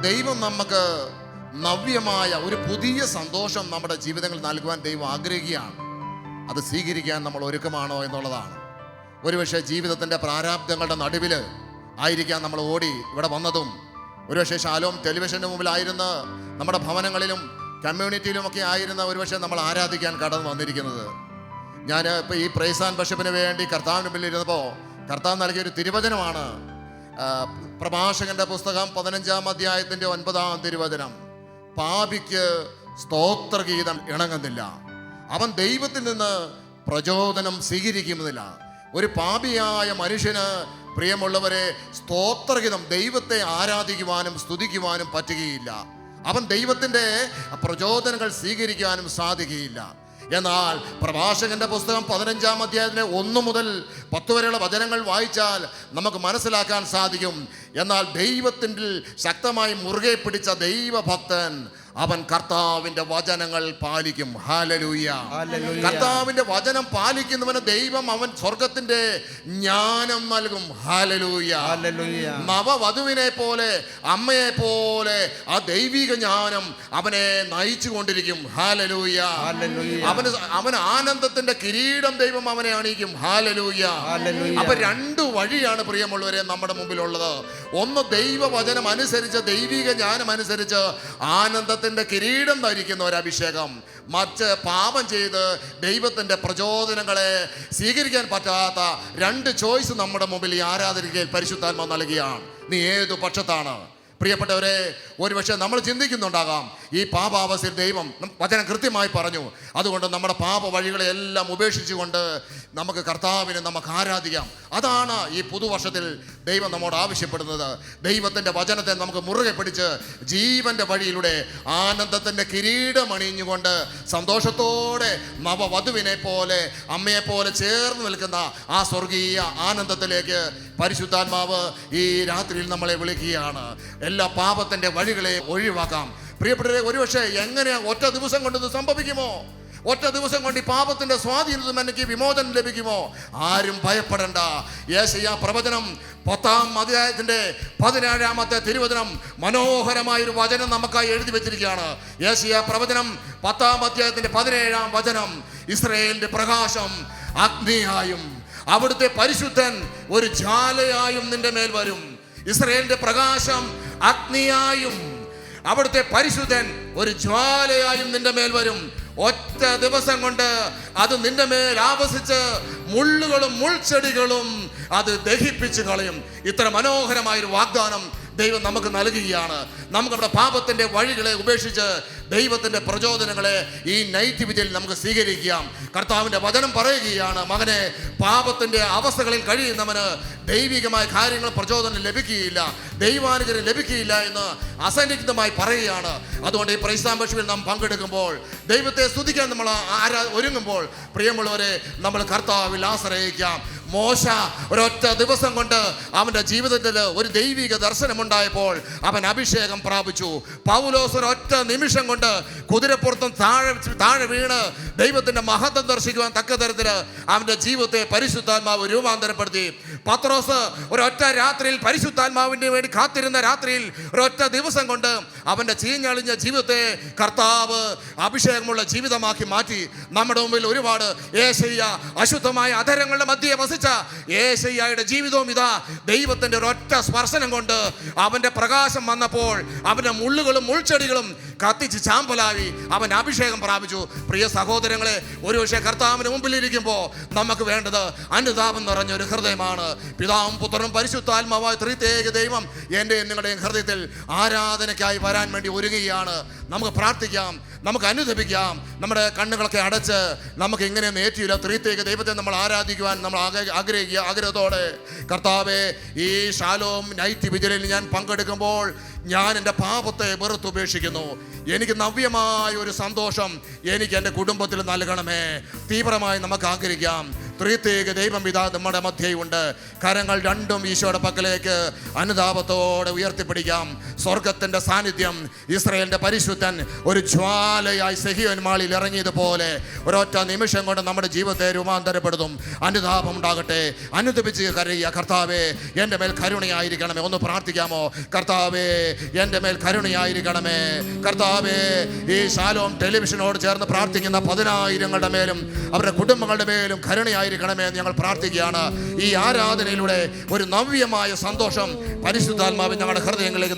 ദൈവം നമുക്ക് നവ്യമായ ഒരു പുതിയ സന്തോഷം നമ്മുടെ ജീവിതങ്ങളിൽ നൽകുവാൻ ദൈവം ആഗ്രഹിക്കുകയാണ്. അത് സ്വീകരിക്കാൻ നമ്മൾ ഒരുക്കമാണോ എന്നുള്ളതാണ്. ഒരുപക്ഷെ ജീവിതത്തിൻ്റെ പ്രാരാബ്ദങ്ങളുടെ നടുവിൽ ആയിരിക്കാം നമ്മൾ ഓടി ഇവിടെ വന്നതും. ഒരുപക്ഷെ ശാലോം ടെലിവിഷന് മുമ്പിലായിരുന്ന് നമ്മുടെ ഭവനങ്ങളിലും കമ്മ്യൂണിറ്റിയിലുമൊക്കെ ആയിരുന്ന ഒരുപക്ഷെ നമ്മൾ ആരാധിക്കാൻ കടന്നു വന്നിരിക്കുന്നത്. ഞാൻ ഇപ്പോൾ ഈ പ്രൈസ് ആൻഡ് വർഷിപ്പിന് വേണ്ടി കർത്താവിന് മുമ്പിൽ ഇരുന്നപ്പോൾ കർത്താവ് നൽകിയൊരു തിരുവചനമാണ്. പ്രഭാഷകന്റെ പുസ്തകം 15-ാം അധ്യായത്തിൻ്റെ 9-ാം തിരുവചനം: പാപിക്ക് സ്തോത്രഗീതം ഇണങ്ങുന്നില്ല, അവൻ ദൈവത്തിൽ നിന്ന് പ്രചോദനം സ്വീകരിക്കുന്നില്ല. ഒരു പാപിയായ മനുഷ്യന്, പ്രിയമുള്ളവരെ, സ്തോത്രഗീതം ദൈവത്തെ ആരാധിക്കുവാനും സ്തുതിക്കുവാനും പറ്റുകയില്ല. അവൻ ദൈവത്തിൻ്റെ പ്രചോദനങ്ങൾ സ്വീകരിക്കാനും സാധിക്കുകയില്ല. എന്നാൽ പ്രഭാഷകന്റെ പുസ്തകം 15-ാം അധ്യായത്തിലെ 1 മുതൽ 10 വരെയുള്ള വചനങ്ങൾ വായിച്ചാൽ നമുക്ക് മനസ്സിലാക്കാൻ സാധിക്കും. എന്നാൽ ദൈവത്തിൻ്റെ ശക്തമായി മുറുകെ പിടിച്ച ദൈവഭക്തൻ അവൻ കർത്താവിൻ്റെ വചനങ്ങൾ പാലിക്കും. ഹല്ലേലൂയ. കർത്താവിൻ്റെ വചനം പാലിക്കുന്നവന് ദൈവം അവൻ സ്വർഗത്തിൻ്റെ ജ്ഞാനം നൽകും. ഹല്ലേലൂയ. നവവധുവിനെ പോലെ, അമ്മയെ പോലെ ആ ദൈവിക ജ്ഞാനം അവനെ നയിച്ചു കൊണ്ടിരിക്കും. ഹല്ലേലൂയ. അവന് ആനന്ദത്തിന്റെ കിരീടം ദൈവം അവനെ അണിയിക്കും. ഹല്ലേലൂയ. അപ്പൊ 2 വഴിയാണ് പ്രിയമുള്ളവരെ നമ്മുടെ മുമ്പിലുള്ളത്. ഒന്ന്, ദൈവവചനം അനുസരിച്ച്, ദൈവിക ജ്ഞാനം അനുസരിച്ച് ആനന്ദത്തിന്റെ കിരീടം ധരിക്കുന്ന ഒരു അഭിഷേകം. മറിച്ച് പാപം ചെയ്ത് ദൈവത്തിന്റെ പ്രചോദനങ്ങളെ സ്വീകരിക്കാൻ പറ്റാത്ത 2 ചോയ്സ് നമ്മുടെ മുമ്പിൽ ഈ ആരാധനയിൽ പരിശുദ്ധാത്മാവ് നൽകുകയാണ്. നീ ഏതു പക്ഷത്താണ്? പ്രിയപ്പെട്ടവരെ, ഒരുപക്ഷെ നമ്മൾ ചിന്തിക്കുന്നുണ്ടാകാം, ഈ പാപാവസ്ഥയിൽ ദൈവം വചനം കൃത്യമായി പറഞ്ഞു. അതുകൊണ്ട് നമ്മുടെ പാപ വഴികളെ എല്ലാം ഉപേക്ഷിച്ചുകൊണ്ട് നമുക്ക് കർത്താവിനെ നമുക്ക് ആരാധിക്കാം. അതാണ് ഈ പുതുവർഷത്തിൽ ദൈവം നമ്മോട് ആവശ്യപ്പെടുന്നത്. ദൈവത്തിൻ്റെ വചനത്തെ നമുക്ക് മുറുകെ പിടിച്ച് ജീവന്റെ വഴിയിലൂടെ ആനന്ദത്തിൻ്റെ കിരീടം അണിഞ്ഞുകൊണ്ട് സന്തോഷത്തോടെ നവവധുവിനെ പോലെ, അമ്മയെ പോലെ ചേർന്ന് നിൽക്കുന്ന ആ സ്വർഗീയ ആനന്ദത്തിലേക്ക് പരിശുദ്ധാത്മാവ് ഈ രാത്രിയിൽ നമ്മളെ വിളിക്കുകയാണ്. എല്ലാ പാപത്തിൻ്റെ വഴികളെ ഒഴിവാക്കാം. പ്രിയപ്പെട്ടവരെ, ഒരുപക്ഷെ എങ്ങനെയാ ഒറ്റ ദിവസം കൊണ്ട് ഇത് സംഭവിക്കുമോ? ഒറ്റ ദിവസം കൊണ്ട് ഈ പാപത്തിന്റെ സ്വാധീനത്തിൽ എനിക്ക് വിമോചനം ലഭിക്കുമോ? ആരും ഭയപ്പെടേണ്ട. യെശയ്യാ പ്രവചനം 10-ാം അധ്യായത്തിന്റെ 17-ാമത്തെ തിരുവചനം മനോഹരമായൊരു വചനം നമുക്കായി എഴുതി വെച്ചിരിക്കുകയാണ്. യെശയ്യാ പ്രവചനം 10-ാം അധ്യായത്തിന്റെ 17-ാം വചനം: ഇസ്രായേലിന്റെ പ്രകാശം അഗ്നിയായും അവിടുത്തെ പരിശുദ്ധൻ ഒരു ജ്വാലയായും നിന്റെ മേൽ വരും. ഇസ്രായേലിന്റെ പ്രകാശം അഗ്നിയായും അവിടുത്തെ പരിശുദ്ധൻ ഒരു ജ്വാലയായും നിന്റെ മേൽ വരും. ഒറ്റ ദിവസം കൊണ്ട് അത് നിന്റെ മേൽ ആവസിച്ച് മുള്ളുകളും മുൾച്ചെടികളും അത് ദഹിപ്പിച്ചു കളയും. ഇത്ര മനോഹരമായൊരു വാഗ്ദാനം ദൈവം നമുക്ക് നൽകുകയാണ്. നമുക്ക് നമ്മുടെ പാപത്തിന്റെ വഴികളെ ഉപേക്ഷിച്ച് ദൈവത്തിന്റെ പ്രചോദനങ്ങളെ ഈ നൈറ്റ് വിധിയിൽ നമുക്ക് സ്വീകരിക്കാം. കർത്താവിന്റെ വചനം പറയുകയാണ്, മകനെ, പാപത്തിന്റെ അവസ്ഥകളിൽ കഴിയുന്നവന് ദൈവികമായ കാര്യങ്ങൾ പ്രചോദനം ലഭിക്കുകയില്ല, ദൈവാനുഗ്രഹം ലഭിക്കുകയില്ല എന്ന് അസന്നിഗ്ധമായി പറയുകയാണ്. അതുകൊണ്ട് ഈ പ്രൈസ് ആൻഡ് വർഷിപ്പിൽ നാം പങ്കെടുക്കുമ്പോൾ, ദൈവത്തെ സ്തുതിക്കാൻ നമ്മൾ ഒരുങ്ങുമ്പോൾ, പ്രിയമുള്ളവരെ, നമ്മൾ കർത്താവിൽ ആശ്രയിക്കാം. മോശ ഒരൊറ്റ ദിവസം കൊണ്ട് അവൻ്റെ ജീവിതത്തിൽ ഒരു ദൈവിക ദർശനമുണ്ടായപ്പോൾ അവൻ അഭിഷേകം പ്രാപിച്ചു. പൗലോസ് ഒരൊറ്റ നിമിഷം കൊണ്ട് കുതിരപ്പുറത്തും താഴെ വീണ് ദൈവത്തിൻ്റെ മഹത്വം ദർശിക്കുവാൻ തക്ക തരത്തിൽ അവൻ്റെ ജീവിതത്തെ പരിശുദ്ധാത്മാവ് രൂപാന്തരപ്പെടുത്തി. പത്രോസ് ഒരൊറ്റ രാത്രിയിൽ പരിശുദ്ധാത്മാവിന് വേണ്ടി കാത്തിരുന്ന രാത്രിയിൽ ഒരൊറ്റ ദിവസം കൊണ്ട് അവൻ്റെ ചീഞ്ഞളിഞ്ഞ ജീവിതത്തെ കർത്താവ് അഭിഷേകമുള്ള ജീവിതമാക്കി മാറ്റി. നമ്മുടെ മുമ്പിൽ ഒരുപാട് യേശയ്യ അശുദ്ധമായ അധരങ്ങളുടെ മധ്യേ വസിച്ച യേശയ്യയുടെ ജീവിതവും ഇതാ ദൈവത്തിൻ്റെ ഒരൊറ്റ സ്പർശനം കൊണ്ട് അവൻ്റെ പ്രകാശം വന്നപ്പോൾ അവൻ്റെ മുള്ളുകളും മുൾച്ചെടികളും കത്തിച്ച് ചാമ്പലായി അവൻ അഭിഷേകം പ്രാപിച്ചു. പ്രിയ സഹോദരങ്ങളെ, ഒരുപക്ഷെ കർത്താവിന് മുമ്പിലിരിക്കുമ്പോൾ നമുക്ക് വേണ്ടത് അനുതാപം നിറഞ്ഞൊരു ഹൃദയമാണ്. പിതാവും പുത്രനും പരിശുദ്ധാത്മാവായ ത്രിത്യേക ദൈവം എൻ്റെയും നിങ്ങളുടെയും ഹൃദയത്തിൽ ആരാധനയ്ക്കായി വരാൻ വേണ്ടി ഒരുങ്ങുകയാണ്. നമുക്ക് പ്രാർത്ഥിക്കാം, നമുക്ക് അനുദപിക്കാം. നമ്മുടെ കണ്ണുകളൊക്കെ അടച്ച് നമുക്ക് ഇങ്ങനെ നേറ്റിയില്ല ത്രിത്യേക ദൈവത്തെ നമ്മൾ ആരാധിക്കുവാൻ നമ്മൾ ആഗ്രഹിക്കുക. ആഗ്രഹത്തോടെ കർത്താവേ, ഈ ഷാലോം നൈറ്റ് വിജിലിൽ ഞാൻ പങ്കെടുക്കുമ്പോൾ ഞാൻ എൻ്റെ പാപത്തെ വെറുത്തുപേക്ഷിക്കുന്നു. എനിക്ക് നവ്യമായ ഒരു സന്തോഷം എനിക്ക് എൻ്റെ കുടുംബത്തിൽ നൽകണമേ. തീവ്രമായി നമുക്ക് ആഗ്രഹിക്കാം. ത്രിത്യേക ദൈവം ഇതാ നമ്മുടെ മധ്യയുണ്ട്. കരങ്ങൾ രണ്ടും ഈശോയുടെ പക്കലേക്ക് അനുതാപത്തോടെ ഉയർത്തിപ്പിടിക്കാം. സ്വർഗത്തിൻ്റെ സാന്നിധ്യം, ഇസ്രായേലിൻ്റെ പരിശുദ്ധൻ ഒരു ജ്വാലയായി സെഹിയോൻ മാളിൽ ഇറങ്ങിയതുപോലെ ഒരൊറ്റ നിമിഷം കൊണ്ട് നമ്മുടെ ജീവിതത്തെ രൂപാന്തരപ്പെടുത്തും. അനുതാപം ഉണ്ടാകട്ടെ. അനുദപിച്ച് കരയുക. കർത്താവേ, എൻ്റെ മേൽ കരുണയായിരിക്കണമേ. ഒന്ന് പ്രാർത്ഥിക്കാമോ? കർത്താവേ, എൻ്റെ മേൽ കരുണയായിരിക്കണമേ. കർത്താവേ, ഈ ഷാലോം ടെലിവിഷനോട് ചേർന്ന് പ്രാർത്ഥിക്കുന്ന 10,000ങ്ങളുടെ മേലും അവരുടെ കുടുംബങ്ങളുടെ മേലും കരുണയായിരിക്കണമേ എന്ന് ഞങ്ങൾ പ്രാർത്ഥിക്കുകയാണ്. ഈ ആരാധനയിലൂടെ ഒരു നവ്യമായ സന്തോഷം പരിശുദ്ധാത്മാവിൻ ഞങ്ങളുടെ ഹൃദയങ്ങളിലേക്ക്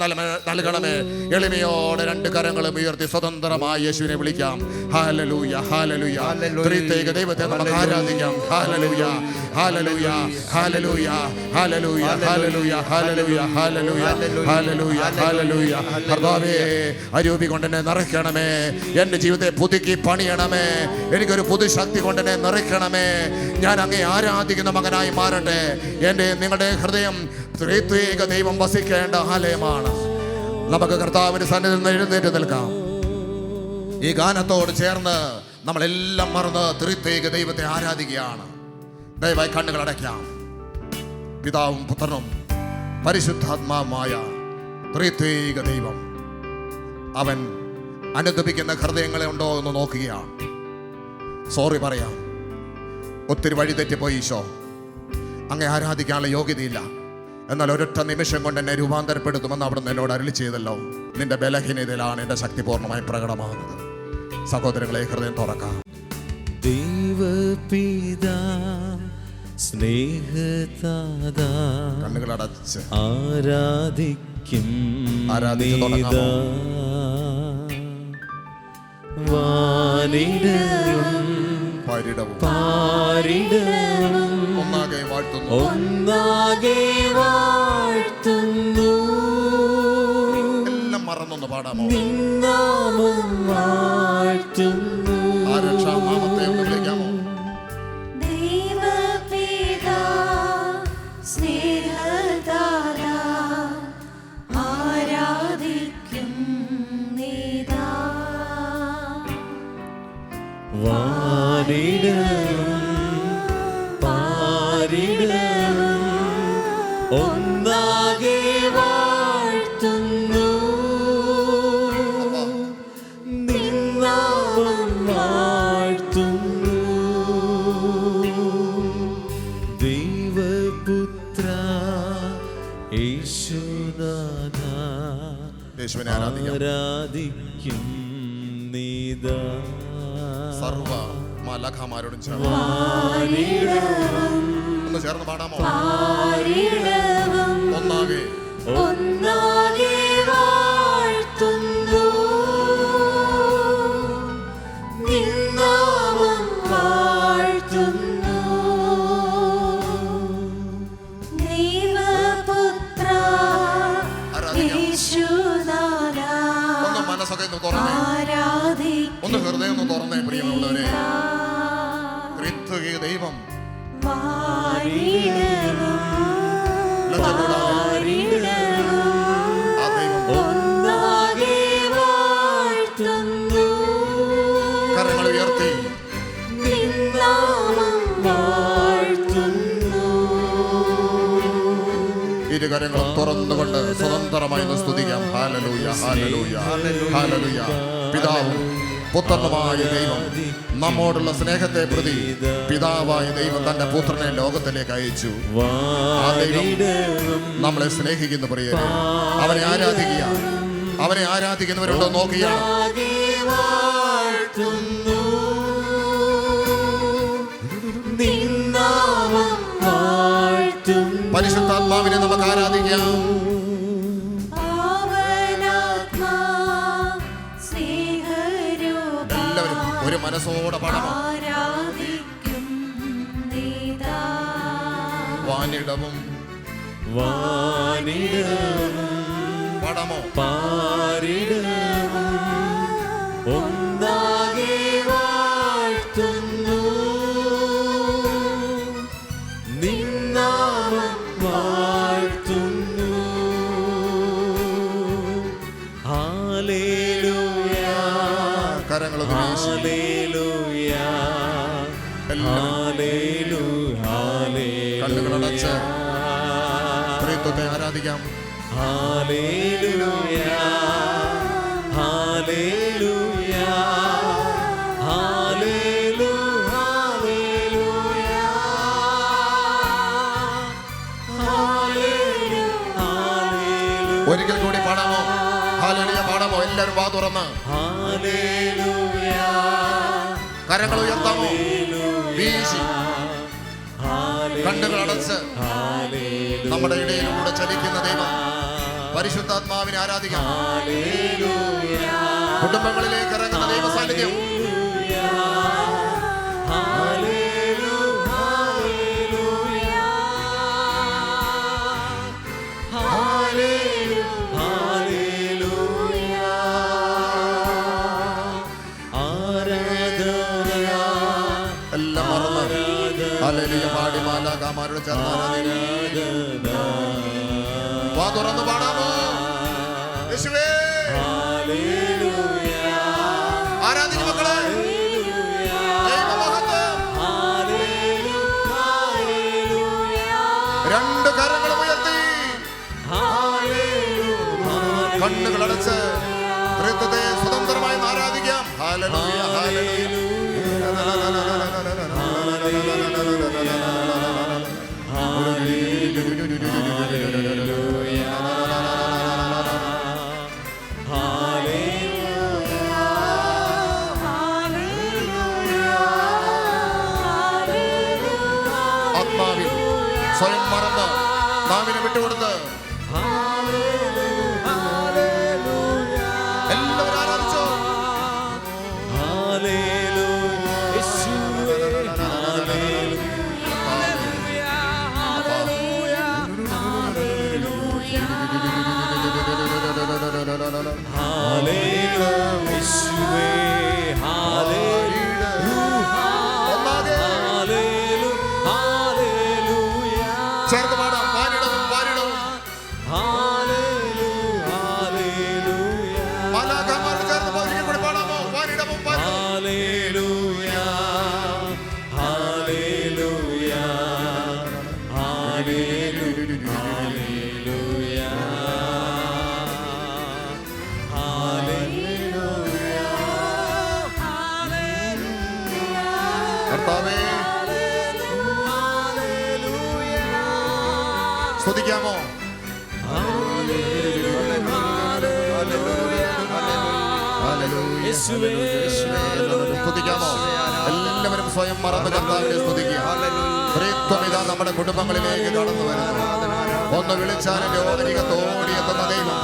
നൽകണമേ. എളിമയോടെ രണ്ട് കരങ്ങളും ഉയർത്തി സ്വതന്ത്രമായ യേശുവിനെ വിളിക്കാം. Hallelujah, hallelujah. ത്രിത്യേക ദൈവത്തെ നമുക്ക് ആരാധിക്കാം. ഹല്ലേലൂയ, ഹല്ലേലൂയ, ഹല്ലേലൂയ, ഹല്ലേലൂയ, ഹല്ലേലൂയ, ഹല്ലേലൂയ, ഹല്ലേലൂയ, ഹല്ലേലൂയ, ഹല്ലേലൂയ. കർത്താവേ, അരൂപി കൊണ്ടെന്നെ നിറയ്ക്കണമേ. എൻ്റെ ജീവിതത്തെ പുതുക്കി പണിയണമേ. എനിക്കൊരു പുതുശക്തി കൊണ്ടെന്നെ നിറയ്ക്കണമേ. ഞാൻ അങ്ങേ ആരാധിക്കുന്ന മകനായി മാറട്ടെ. എൻ്റെ നിങ്ങളുടെ ഹൃദയം ത്രിത്യേക ദൈവം വസിക്കേണ്ട ആലയമാണ്. നമുക്ക് കർത്താവിന്റെ സന്നിധിയിൽ നിന്ന് എഴുന്നേറ്റ് നിൽക്കാം. ഈ ഗാനത്തോട് ചേർന്ന് നമ്മളെല്ലാം മറന്ന് ത്രിത്യേക ദൈവത്തെ ആരാധിക്കുകയാണ്. ദയവായി കണ്ണുകൾ അടയ്ക്കാം. പിതാവും പുത്രനും പരിശുദ്ധാത്മാവുമായ ത്രിത്യേക ദൈവം അവൻ അനുദപിക്കുന്ന ഹൃദയങ്ങളെ ഉണ്ടോ എന്ന് നോക്കുകയാണ്. സോറി പറയാം, ഒത്തിരി വഴി തെറ്റിപ്പോയി ഈശോ. അങ്ങേ ആരാധിക്കാനുള്ള യോഗ്യതയില്ല, എന്നാൽ ഒരൊറ്റ നിമിഷം കൊണ്ട് എന്നെ രൂപാന്തരപ്പെടുത്തുമെന്ന് അവിടുന്ന് എന്നോട് അരുളി ചെയ്തല്ലോ. നിന്റെ ബലഹീനതയിലാണ് എൻ്റെ ശക്തി പൂർണ്ണമായി പ്രകടമാകുന്നത്. സഹോദരങ്ങളെ, ഹൃദയം തുറക്കാം. ദൈവപിതാ സ്നേഹതാദാ കണ്ണുകൾ അടച്ച് ആരാധിക്കും ആരാധിച്ച് തുടങ്ങാമോ? വാനിടവും പാരിടവും പാരിടവും ഒന്നാകെ വാഴ്ത്തുന്നു. ഒന്നാകെ വാഴ്ത്തുന്നു. എല്ലാം മറന്നൊന്ന് പാടാമോ? നിന്നാമം വാഴ്ത്തുന്നു. ആരക്ഷാനാമത്തെ ഒന്ന് വിളിക്കാമോ? ദൈവപിതാ സ്നേഹദാതാ ആരാധിക്കും നീതാ. വാനിടവും പാരിടവും ഒന്നാകെ വാഴ്ത്തുന്നു. നിന്നാമം വാഴ്ത്തുന്നു. ദൈവപുത്ര യേശുനാഥ യേശുവിനെ ആരാധിക്കാം. ആരാധിക്കും നീതാ. സർവ മാലാഖമാരോടും ചേർന്ന് പാരിടവും ഒന്ന് ചേർന്ന് പാടാമോ? പാരിടവും ഒന്നാകെ ഒന്നാകെ വാഴ്ത്തുന്നു. നിന്നാമം വാഴ്ത്തുന്നു. ദൈവപുത്ര ആരാധിക്കാം. യേശുനാഥാ ഒന്ന് മനസ്സൊക്കെ ഒന്ന് തുറന്നേ, ആരാധിക്കും ഒന്ന് ഹൃദയം ഒന്ന് തുറന്നേ. പ്രിയമുള്ളവരെ, നീതാ. ത്രിത്യേക ദൈവം പാരിടവും ലജ്ജകൂടാതെ ആ ദൈവം ഒന്നാകെ വാഴ്ത്തുന്നു. കരങ്ങൾ ഉയർത്തി നിന്നാമം വാഴ്ത്തുന്നു. ഇരുകരങ്ങളും തുറന്നുകൊണ്ട് സ്വതന്ത്രമായി ഒന്ന് സ്തുതിക്കാം. ഹല്ലേലൂയ, ഹല്ലേലൂയ, ഹല്ലേലൂയ. പിതാവും പുത്രനുമായ ദൈവം നമ്മോടുള്ള സ്നേഹത്തെ പ്രതി പിതാവായ ദൈവം തന്റെ പുത്രനെ ലോകത്തിലേക്ക് അയച്ചു. ആ ദൈവം നമ്മളെ സ്നേഹിക്കുന്നു പ്രിയരെ. അവനെ ആരാധിക്കുക. അവനെ ആരാധിക്കുന്നവരുണ്ടോ നോക്കിയാണ്. പരിശുദ്ധാത്മാവിനെ നമുക്ക് ആരാധിക്കാം. എല്ലാവരും ഒരു മനസ്സോടെ പാടണം. വാനിടവും പാടാമോ? പാരിടവും ഒന്നാകെ വാഴ്ത്തുന്നു, നിന്നാമം വാഴ്ത്തുന്നു. ഹല്ലേലൂയ, കരങ്ങളൊന്ന് വീശി ഹല്ലേലൂയ, ഹല്ലേലൂയ, കണ്ണുകളടച്ച് ത്രിത്വത്തെ ആരാധിക്കാം. ഹല്ലേലൂയ, ഹല്ലേലൂയ, ഹല്ലേലൂയ, ഹല്ലേലൂയ. ഒരിക്കൽ കൂടി പാടാമോ? ഹല്ലേലൂയ പാടാമോ? എല്ലാവരും വാ തുറന്ന് ഹല്ലേലൂയ, കരങ്ങൾ ഉയർത്താമോ? വീശി കണ്ണുകൾ അടച്ച് നമ്മുടെ ഇടയിലൂടെ ചലിക്കുന്ന ദൈവം പരിശുദ്ധാത്മാവിനെ ആരാധിക്കാം. കുടുംബങ്ങളിലേക്ക് ഇറങ്ങുന്ന ദൈവ സാന്നിധ്യം. എല്ലാം മറന്ന് ഹല്ലേലൂയ പാടി മാലാഖമാരോട് ചേർന്ന് ആരാധിക്കാം. വാ തുറന്ന് പാടാമോ? യേശുവേ ആരാധിക്കും മക്കളെ. ദൈവമഹത്വം. രണ്ട് കരങ്ങളും ഉയർത്തി കണ്ണുകൾ അടച്ച് ത്രിത്വത്തെ സ്വതന്ത്രമായി ആരാധിക്കാം. ഹല്ലേലൂയ, ഹല്ലേലൂയ. ആത്മാവിൽ സ്വയം മറന്ന് നാവിനെ വിട്ടുകൊടുത്ത് എല്ലാവരും ആരാധിച്ചോ? ചേർന്ന് പാടാം. വാനിടവും വാനിടവും മാലാഖമാരോട് ചേർന്ന് ഒരിക്കൽ കൂടി പാടാമോ? വാനിടവും കർത്താവേ സ്തുതിക്കാമോ? സ്തുതിക്കാമോ? എല്ലാവരും സ്വയം മറന്ന് കർത്താവിനെ സ്തുതിക്കുക. ത്രിത്വം ഇതാ നമ്മുടെ കുടുംബങ്ങളിലേക്ക് കടന്നു വരുന്നു. ഒന്ന് വിളിച്ചാൽ രോഗനികത്തോടി എത്തുന്ന ദൈവം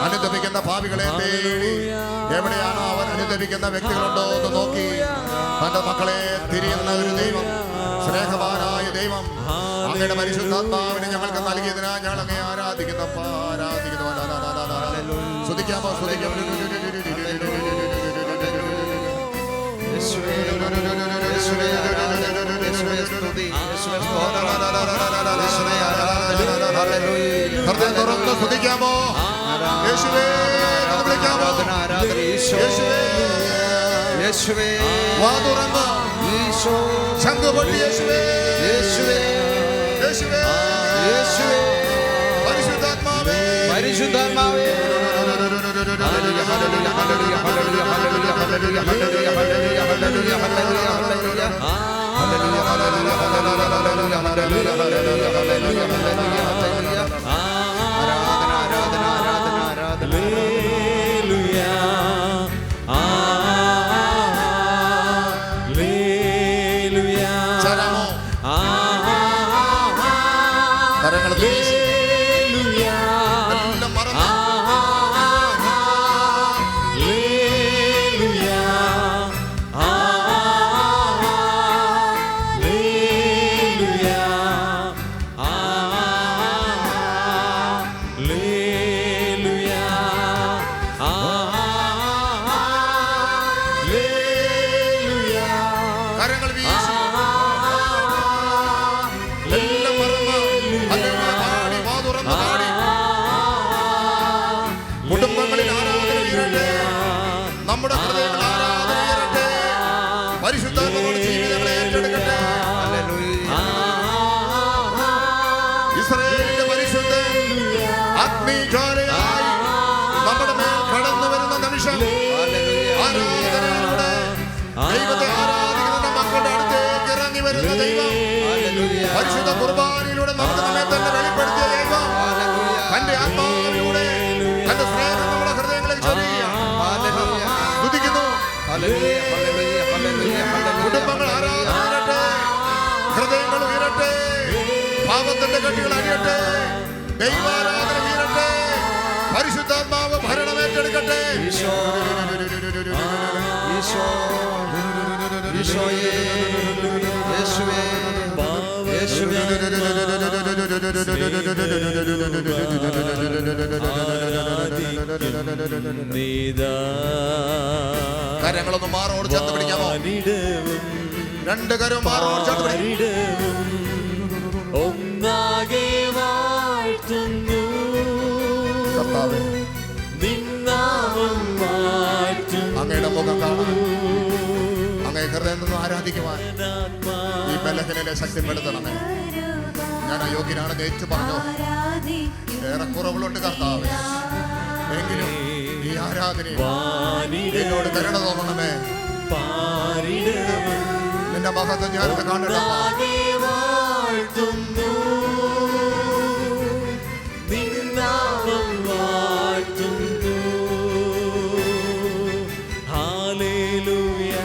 അനുദപിക്കുന്ന ഭാവികളെ തേടി എവിടെയാണോ അവൻ അനുദപിക്കുന്ന വ്യക്തികളുണ്ടോ എന്ന് നോക്കി തന്റെ മക്കളെ തിരിയുന്ന ഒരു ദൈവം, സ്നേഹവാനായ ദൈവം, അങ്ങയുടെ പരിശുദ്ധാത്മാവിനെ ഞങ്ങൾക്ക് നൽകിയതിനാ ഞങ്ങൾ അങ്ങേ ആരാധിക്കുന്നു. സ്തുതിക്കാമോ? സ്തുതിക്കാമോ? ഹൃദയം തുറന്ന് സ്തുതിക്കാമോ? യേശുവേ എന്ന് വിളിക്കാമോ? യേശുവേ വാ തുറന്ന് ശംഖ് പൊട്ടി യേശുവേ യേശുവേ യേശുവേ പരിശുദ്ധാത്മാവേ ഹല്ലേലൂയ ഹല്ലേലൂയ ഹല്ലേലൂയ ഹല്ലേലൂയ ഹല്ലേലൂയ ഹല്ലേലൂയ ഹല്ലേലൂയ ഹല്ലേലൂയ ഹല്ലേലൂയ ഹല്ലേലൂയ ഹല്ലേലൂയ ആരാധന ആരാധന ആരാധന ആരാധന ഹല്ലേലൂയ ഹല്ലേലൂയ ചരമോ കരങ്ങൾ വീശി എല്ലാം മറന്ന് കരങ്ങൾ വീശി എല്ലാം മറന്ന് ഹല്ലേലൂയ പാടി വാ തുറന്ന് പാടി കുടുംബങ്ങളിൽ ആരാധന ഉയരട്ടെ, നമ്മുടെ ഹൃദയങ്ങൾ ആരാധന ഉയരട്ടെ, പരിശുദ്ധാത്മാവിന്റെ ജീവിതങ്ങളെ ഏറ്റെടുക്കട്ടെ. ഇസ്രായേലിന്റെ പരിശുദ്ധൻ അഗ്നിജ്വാലയായി നമ്മുടെ മേൽ കടന്നു വരുന്ന നിമിഷം ആരാധനയിലൂടെ ദൈവത്തെ ആരാധിക്കുന്ന മക്കളുടെ അടുത്തേക്ക് ഇറങ്ങി വരുന്ന ദൈവം, പരിശുദ്ധ കുർബാനയിലൂടെ നമുക്ക് നമ്മെ തന്നെ വെളിപ്പെടുത്തിയ ദൈവം തന്റെ ആത്മാവിലൂടെ തന്റെ സ്നേഹം നമ്മുടെ ഹൃദയങ്ങളിൽ സ്തുതിക്കുന്നു. കുടുംബങ്ങൾ ആരാധന ഉയരട്ടെ, ഹൃദയങ്ങൾ ഉയരട്ടെ, പാപത്തിന്റെ കെട്ടുകൾ അടിയട്ടെ, ദൈവാരാധന ഉയരട്ടെ, പരിശുദ്ധാത്മാവ് ഭരണമേറ്റെടുക്കട്ടെ. കരങ്ങളൊന്ന് മാറോട് ചേർത്ത് പിടിക്കാമോ? രണ്ട് കരവും മാറോട് ചേർത്ത് പിടിക്കും. ഒന്നാകെ വാഴ്ത്തുന്നു കർത്താവേ, നിന്നാമം വാഴ്ത്തുന്നു അങ്ങയുടെ മുഖം കാണാൻ, അങ്ങേ ഹൃദയം നിന്ന് ആരാധിക്കുവാൻ ഈ ബലഹീനലെ ശക്തിപ്പെടുത്തണമേ. ഞാൻ അയോഗ്യനാണെന്ന് ഏറ്റു പറഞ്ഞു, ഏറെ കുറവുകളുണ്ട് കർത്താവേ, എങ്കിലും ഈ ആരാധനയിൽ എന്നോട് കരുണ തോന്നണമേ. നിന്റെ മഹത്വം ഞാൻ കാണണം. വാഴ്ത്തുന്നു നിന്നാമം വാഴ്ത്തുന്നു ഹല്ലേലൂയ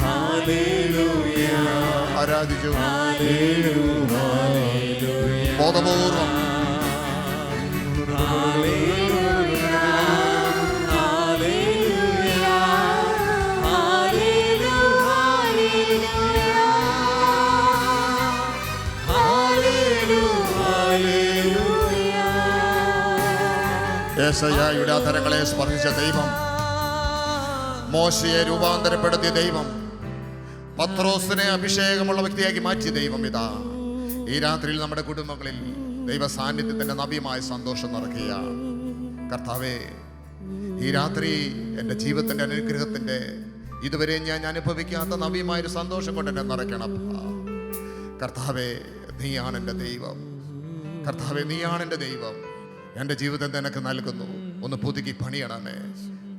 ഹല്ലേലൂയ ആരാധിച്ചു ഹല്ലേലൂയ ബോധപൂർവം. യേശയ്യായുടെ അധരങ്ങളെ സ്പർശിച്ച ദൈവം, മോശയെ രൂപാന്തരപ്പെടുത്തിയ ദൈവം, പത്രോസിനെ അഭിഷേകമുള്ള വ്യക്തിയാക്കി മാറ്റിയ ദൈവം ഇതാ ഈ രാത്രിയിൽ നമ്മുടെ കുടുംബങ്ങളിൽ ദൈവ സാന്നിധ്യത്തിന്റെ നവ്യമായ സന്തോഷം നിറയ്ക്കുക. കർത്താവേ, ഈ രാത്രി എൻ്റെ ജീവിതത്തിന്റെ അനുഗ്രഹത്തിന്റെ ഇതുവരെ ഞാൻ അനുഭവിക്കാത്ത നവ്യമായൊരു സന്തോഷം കൊണ്ട് എന്നെ നിറയ്ക്കണം. കർത്താവേ, നീയാണ് എൻ്റെ ദൈവം. കർത്താവേ, നീയാണ് എൻ്റെ ദൈവം. എൻ്റെ ജീവിതം നിനക്ക് നൽകുന്നു. ഒന്ന് പുതുക്കി പണിയണമേ.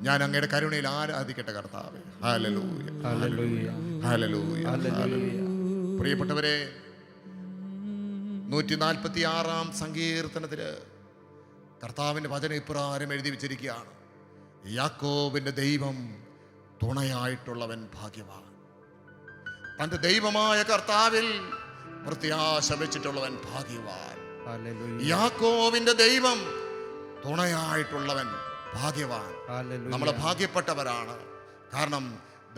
ഞാൻ അങ്ങയുടെ കരുണയിൽ ആരാധിക്കട്ടെ കർത്താവേ. ഹല്ലേലൂയ ഹല്ലേലൂയ ഹല്ലേലൂയ ഹല്ലേലൂയ. പ്രിയപ്പെട്ടവരെ, 146 സങ്കീർത്തനത്തില് കർത്താവിൻ്റെ വചനം ഇപ്രകാരം എഴുതി വെച്ചിരിക്കുകയാണ്: യാക്കോബിൻ്റെ ദൈവം തുണയായിട്ടുള്ളവൻ ഭാഗ്യവാൻ. തൻ്റെ ദൈവമായ കർത്താവിൽ പ്രത്യാശ വെച്ചിട്ടുള്ളവൻ ഭാഗ്യവാൻ. യാക്കോബിന്റെ ദൈവം തുണയായിട്ടുള്ളവൻ ഭാഗ്യവാൻ. നമ്മൾ ഭാഗ്യപ്പെട്ടവരാണ്, കാരണം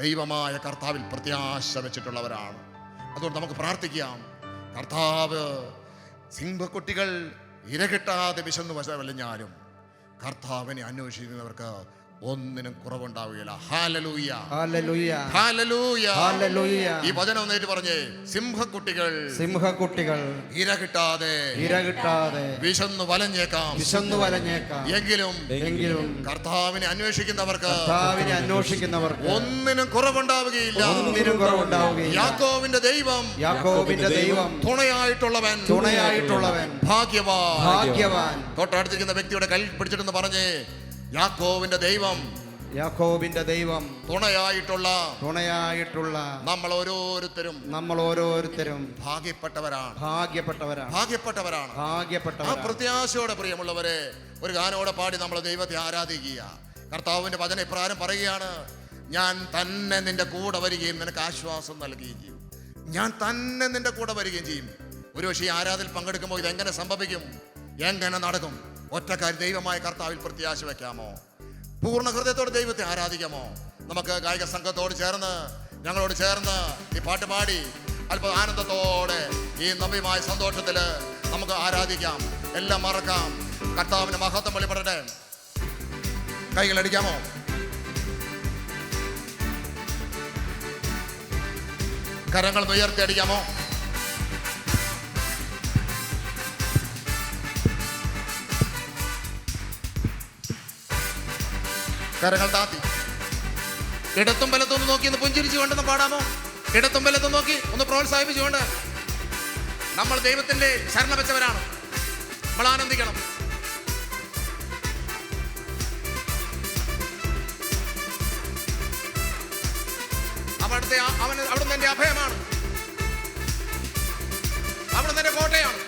ദൈവമായ കർത്താവിൽ പ്രത്യാശ വെച്ചിട്ടുള്ളവരാണ്. അതുകൊണ്ട് നമുക്ക് പ്രാർത്ഥിക്കാം. കർത്താവ് സിംഹക്കുട്ടികൾ ഇരകിട്ടാതെ വിശന്നു വലഞ്ഞാലും കർത്താവിനെ അന്വേഷിക്കുന്നവർക്ക് ഒന്നിനും കുറവുണ്ടാവുകയില്ല. ഹല്ലേലൂയ, ഹല്ലേലൂയ, ഹല്ലേലൂയ, ഹല്ലേലൂയ. ഈ വചനം ഒന്നേറ്റ് പറഞ്ഞേ. സിംഹക്കുട്ടികൾ ഇര കിട്ടാതെ വിശന്നു വലഞ്ഞേക്കാം, എങ്കിലും കർത്താവിനെ അന്വേഷിക്കുന്നവർക്ക് ഒന്നിനും കുറവുണ്ടാവുകയില്ല. യാക്കോബിന്റെ ദൈവം തുണയായിട്ടുള്ളവൻ ഭാഗ്യവാൻ. തൊട്ടടുത്തിരിക്കുന്ന വ്യക്തിയുടെ കയ്യിൽ പിടിച്ചിട്ടെന്ന് പറഞ്ഞേ, യാക്കോബിന്റെ ദൈവം തുണയായിട്ടുള്ള നമ്മൾ ഓരോരുത്തരും ഭാഗ്യപ്പെട്ടവരാണ്. ആ പ്രത്യാശയോടെ പ്രിയമുള്ളവരെ ഒരു ഗാനോടെ പാടി നമ്മൾ ദൈവത്തെ ആരാധിക്കുക. കർത്താവിന്റെ വചനം ഇപ്രകാരം പറയുകയാണ്, ഞാൻ തന്നെ നിന്റെ കൂടെ വരികയും നിനക്ക് ആശ്വാസം നൽകുകയും ചെയ്യും. ഞാൻ തന്നെ നിന്റെ കൂടെ വരികയും ചെയ്യും. ഒരു പക്ഷേ ആരാധനയിൽ പങ്കെടുക്കുമ്പോൾ ഇതെങ്ങനെ സംഭവിക്കും, എങ്ങനെ നടക്കും? ഒറ്റ കാര്യം, ദൈവമായ കർത്താവിൽ പ്രത്യാശ വെക്കാമോ? പൂർണ്ണ ഹൃദയത്തോടെ ദൈവത്തെ ആരാധിക്കാമോ? നമുക്ക് ഗായക സംഘത്തോട് ചേർന്ന്, ഞങ്ങളോട് ചേർന്ന് ഈ പാട്ട് പാടി അല്പം ആനന്ദത്തോടെ ഈ നവ്യമായ സന്തോഷത്തിൽ നമുക്ക് ആരാധിക്കാം. എല്ലാം മറക്കാം. കർത്താവിന് മഹത്വം വെളിപ്പെടട്ടെ. കൈകളടിക്കാമോ? കരങ്ങൾ ഉയർത്തി അടിക്കാമോ? കരങ്ങൾ താത്തി ഇടത്തും വലത്തും ഒന്ന് നോക്കി ഒന്ന് പുഞ്ചിരിച്ചുകൊണ്ടെന്ന് പാടാമോ? ഇടത്തും വലത്തും നോക്കി ഒന്ന് പ്രോത്സാഹിപ്പിച്ചുകൊണ്ട്. നമ്മൾ ദൈവത്തിന്റെ ശരണം വെച്ചവരാണ്. നമ്മൾ ആനന്ദിക്കണം. അവിടുന്ന് എന്റെ അഭയമാണ്, അവിടുന്ന് എന്റെ കോട്ടയാണ്.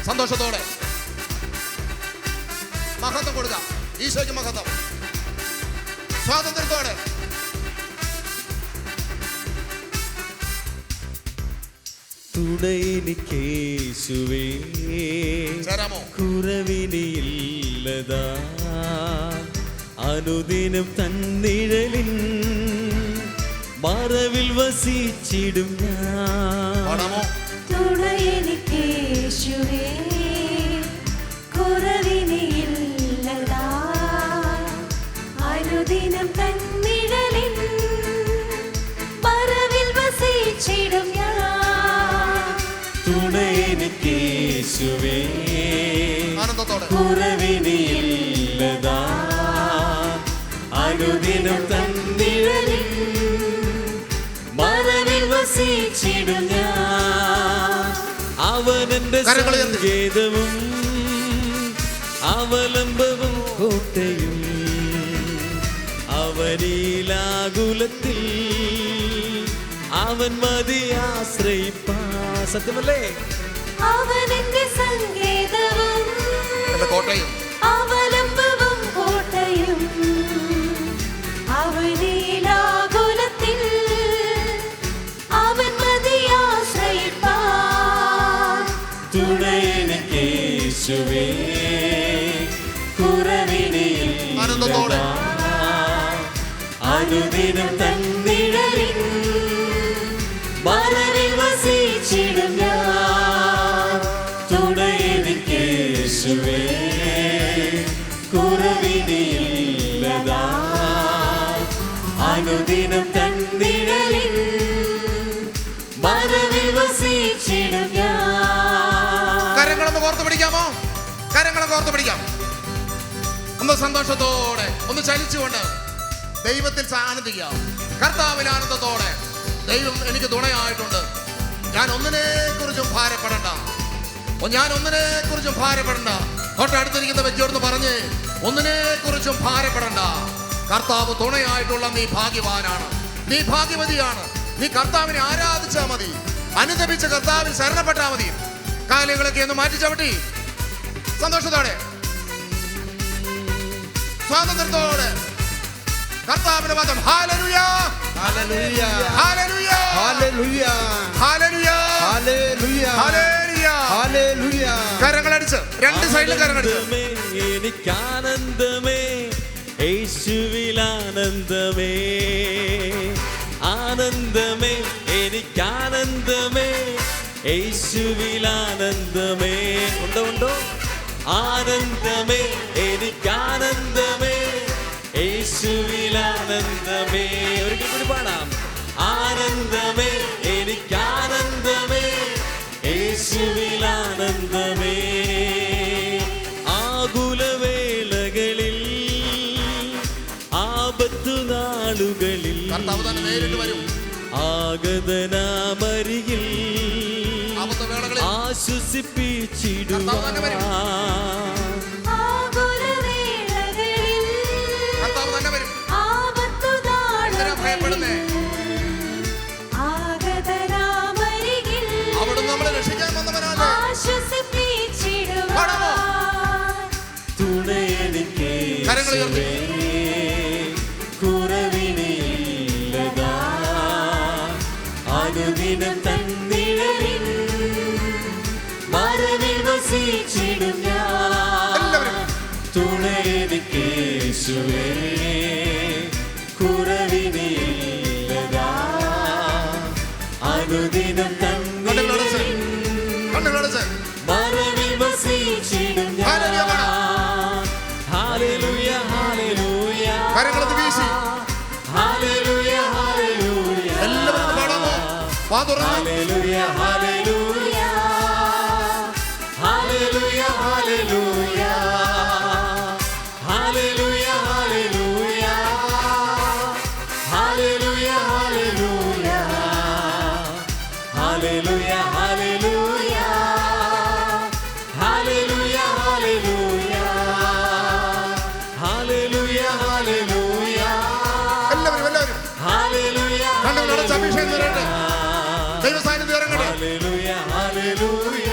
സന്തോഷത്തോടെ മഹത്വം കൊടുക്കാം. ഈശോയ്ക്ക് മഹത്വം. സ്വാതന്ത്ര്യത്തോടെ തുണയെനിക്കേശുവേ, കുറവിനിയില്ലതാ. അനുദിനം തന്നിഴലിൻ മറവിൽ വസിച്ചിടും ഞാൻ. തുണയെനിക്കേശുവേ, കുറവിനിയില്ലതാ. അനുദിനം തന്നിഴലിൻ മറവിൽ വസിച്ചിടും ഞാൻ. തുണയെനിക്കേശുവേ, കുറവിനിയില്ലതാ. അനുദിനം തന്നിഴലിൻ മറവിൽ വസിച്ചിടും ഞാൻ. അവനെന്റെ സങ്കേതവും അവലംബവും കോട്ടയും. അവനിലാകുലത്തിൽ അവൻ മതി ആശ്രയിപ്പാ. സത്യമല്ലേ? അവനെന്റെ സങ്കേതവും കോട്ടയും അവലംബവും കോട്ടയും. അവനിലാകുലത്തിൽ അവൻ മതി ആശ്രയിപ്പാൻ. തുണയെനിക്കേശുവേ, കുറവിനിയില്ലതാ. അനുദിനം തന്നിഴലിൻ മറവിൽ വസിച്ചിടും ഞാൻ. തുണയെനിക്കേശുവേ, കുറവിനിയില്ലതാ. അനുദിനം തന്നിഴലിൻ മറവിൽ വസിച്ചിടും ഞാൻ. കരങ്ങളൊന്ന് കോർത്ത് പിടിക്കാമോ? കരങ്ങളൊക്കെ കോർത്ത് പിടിക്കാം. ഒന്ന് സന്തോഷത്തോടെ ഒന്ന് ചലിച്ചുകൊണ്ട് ദൈവത്തിൽ ആനന്ദിക്കാം. കർത്താവിൽ ആനന്ദത്തോടെ. ദൈവം എനിക്ക് തുണയായിട്ടുണ്ട്. ഞാൻ ഒന്നിനെ കുറിച്ചും ഭാരപ്പെടണ്ട. തൊട്ടടുത്തിരിക്കുന്ന വ്യക്തിയോട് പറഞ്ഞ്, ഒന്നിനെ കുറിച്ചും ഭാരപ്പെടണ്ട. കർത്താവ് തുണയായിട്ടുള്ള നീ ഭാഗ്യവാനാണ്, നീ ഭാഗ്യവതിയാണ്. നീ കർത്താവിനെ ആരാധിച്ചാൽ മതി, അനുദപിച്ച കർത്താവിൽ ശരണപ്പെട്ടാൽ മതി. കാലുകളൊക്കെ ഒന്ന് മാറ്റി ചവിട്ടി സന്തോഷത്തോടെ സ്വാതന്ത്ര്യത്തോടെ കർത്താവിന്റെ പദം. ഹല്ലേലൂയ, ഹല്ലേലൂയ, ഹല്ലേലൂയ, ഹല്ലേലൂയ, ഹല്ലേലൂയ, ഹല്ലേലൂയ, ഹല്ലേലൂയ, ഹല്ലേലൂയ. കരങ്ങളടിച്ച് രണ്ട് സൈഡിലും കരങ്ങളടിച്ച്. എനിക്കാനന്ദമേ, യേശുവിലാനന്ദമേ. ആനന്ദമേ, എനിക്കാനന്ദമേ, യേശുവിൽ ആനന്ദമേ. ഉണ്ടോ ഉണ്ടോ? ആനന്ദമേ, എനിക്കാനന്ദമേ, യേശുവിൽ ആനന്ദമേ. ഒരിക്കൽ കൂടി പാടാം. ആനന്ദമേ, എനിക്കാനന്ദമേ, യേശുവിൽ ആനന്ദമേ. ആകുലവേളകളിൽ, ആപത്തു നാളുകളിൽ കർത്താവ് തന്നെ നേരിട്ട് വരും. ആഗതനാമരികിൽ ആപത്തുവേളകളിൽ ആശ്വസിപ്പിച്ചിടുവാൻ ആകുലവേളകളിൽ കർത്താവ് തന്നെ വരും. ആപത്തുനാളുകളിൽ ഭയപ്പെടുന്നേ, ആഗതനാമരികിൽ അവിടുന്ന് നമ്മളെ രക്ഷിക്കാൻ വന്നവനാണ്. ആശ്വസിപ്പിച്ചിടുവാൻ തുണയെനിക്ക് കരങ്ങൾ ഉയർത്തി. കുറവിനില്ലതാ അനുദിനം തന്നിഴലിൻ മറവിൽ വസിച്ചിടും ഞാൻ. എല്ലാവരും തുണയെനിക്ക് യേശുവേ, കുറവിനില്ലതാ അനുദിനം തന്നിഴലിൻ കണ്ണുകളടച്ച് മറവിൽ വസിച്ചിടും ഞാൻ. ഹല്ലേലൂയ, ഹല്ലേലൂയ, കരങ്ങളത് വീശി ഹല്ലേലൂയ, ഹല്ലേലൂയ, എല്ലാവരും പാടാമോ? വാ തുറന്ന് ഹല്ലേലൂയ, ഹല്ലേലൂയ, ഹല്ലേലൂയ, ഹല്ലേലൂയ, ഹല്ലേലൂയ, ഹല്ലേലൂയ, ഹല്ലേലൂയ, ഹല്ലേലൂയ, ഹല്ലേലൂയ, ഹല്ലേലൂയ, ഹല്ലേലൂയ, ഹല്ലേലൂയ, ഹല്ലേലൂയ, എല്ലാവരും എല്ലാവരും ഹല്ലേലൂയ, കണ്ണുകളടച്ച് അഭിഷേകം നിറയട്ടെ. ദൈവ സാന്നിധ്യം ഇറങ്ങട്ടെ. ഹല്ലേലൂയ, ഹല്ലേലൂയ,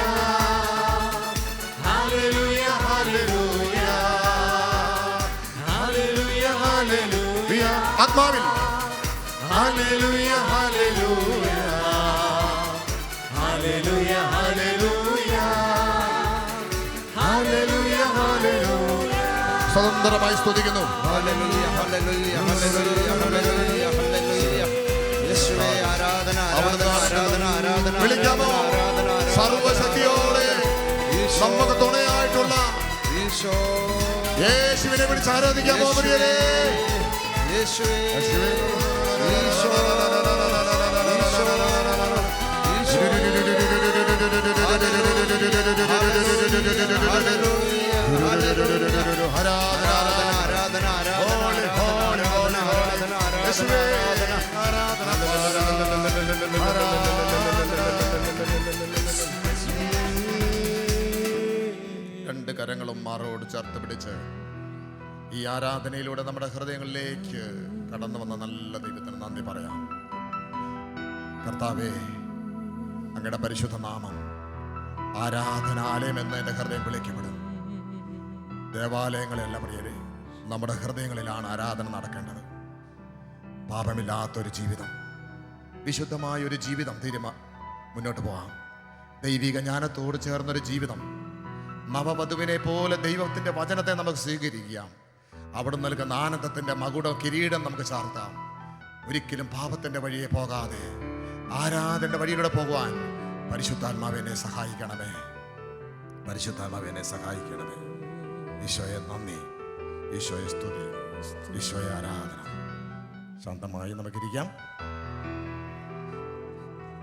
ഹല്ലേലൂയ, ഹല്ലേലൂയ, ഹല്ലേലൂയ, ഹല്ലേലൂയ, ആത്മാവിൽ ഹല്ലേലൂയ, ഹല്ലേലൂയ, ഹല്ലേലൂയ, ഹല്ലേലൂയ, ഹല്ലേലൂയ, ഹല്ലേലൂയ. സ്വതന്ത്രമായി സ്തുതിക്കുന്നു. ഹല്ലേലൂയ, ഹല്ലേലൂയ, ഹല്ലേലൂയ, ഹല്ലേലൂയ, ഹല്ലേലൂയ. യേശുവേ, ആരാധന, ആരാധന, ആരാധന, ആരാധന, വിളിക്കാമോ? ആരാധന, ആരാധന, സർവശക്തിയോടെ നമുക്ക് തുണയായിട്ടുള്ള ഈശോ, യേശുവിനെ വിളിച്ച് ആരാധിക്കാമോ? പ്രിയരേ, യേശുവേ, ഈശോ, ഈശോ, ആരാധന, ആരാധന, ആരാധന, ആരാധന, ആരാധന, യേശുവേ, ആരാധന, രണ്ട് കരങ്ങളും മാറോട് ചേർത്ത് പിടിച്ച് ഈ ആരാധനയിലൂടെ നമ്മുടെ ഹൃദയങ്ങളിലേക്ക് കടന്നു വന്ന നല്ല ദൈവത്തിന് നന്ദി പറയാം. കർത്താവേ, അങ്ങയുടെ പരിശുദ്ധ നാമം ആരാധനാലയം എന്ന് എൻ്റെ ഹൃദയം വിളിക്കപ്പെടും. ദേവാലയങ്ങളെല്ലാം പ്രിയരെ, നമ്മുടെ ഹൃദയങ്ങളിലാണ് ആരാധന നടക്കേണ്ടത്. പാപമില്ലാത്തൊരു ജീവിതം, വിശുദ്ധമായ ഒരു ജീവിതം മുന്നോട്ട് പോകാം. ദൈവിക ജ്ഞാനത്തോട് ചേർന്നൊരു ജീവിതം, നവവധുവിനെ പോലെ ദൈവത്തിൻ്റെ വചനത്തെ നമുക്ക് സ്വീകരിക്കാം. അവിടെ നൽകുന്ന ആനന്ദത്തിൻ്റെ മകുട കിരീടം നമുക്ക് ചാർത്താം. ഒരിക്കലും പാപത്തിൻ്റെ വഴിയെ പോകാതെ ആരാധനയുടെ വഴിയിലൂടെ പോകുവാൻ പരിശുദ്ധാത്മാവിനെ സഹായിക്കണമേ. പരിശുദ്ധാത്മാവിനെ സഹായിക്കണമേ. ഈശോയെ നന്ദി, ഈശോയെ സ്തുതി, ഈശോയെ ആരാധന. ശാന്തമായി നമുക്കിരിക്കാം.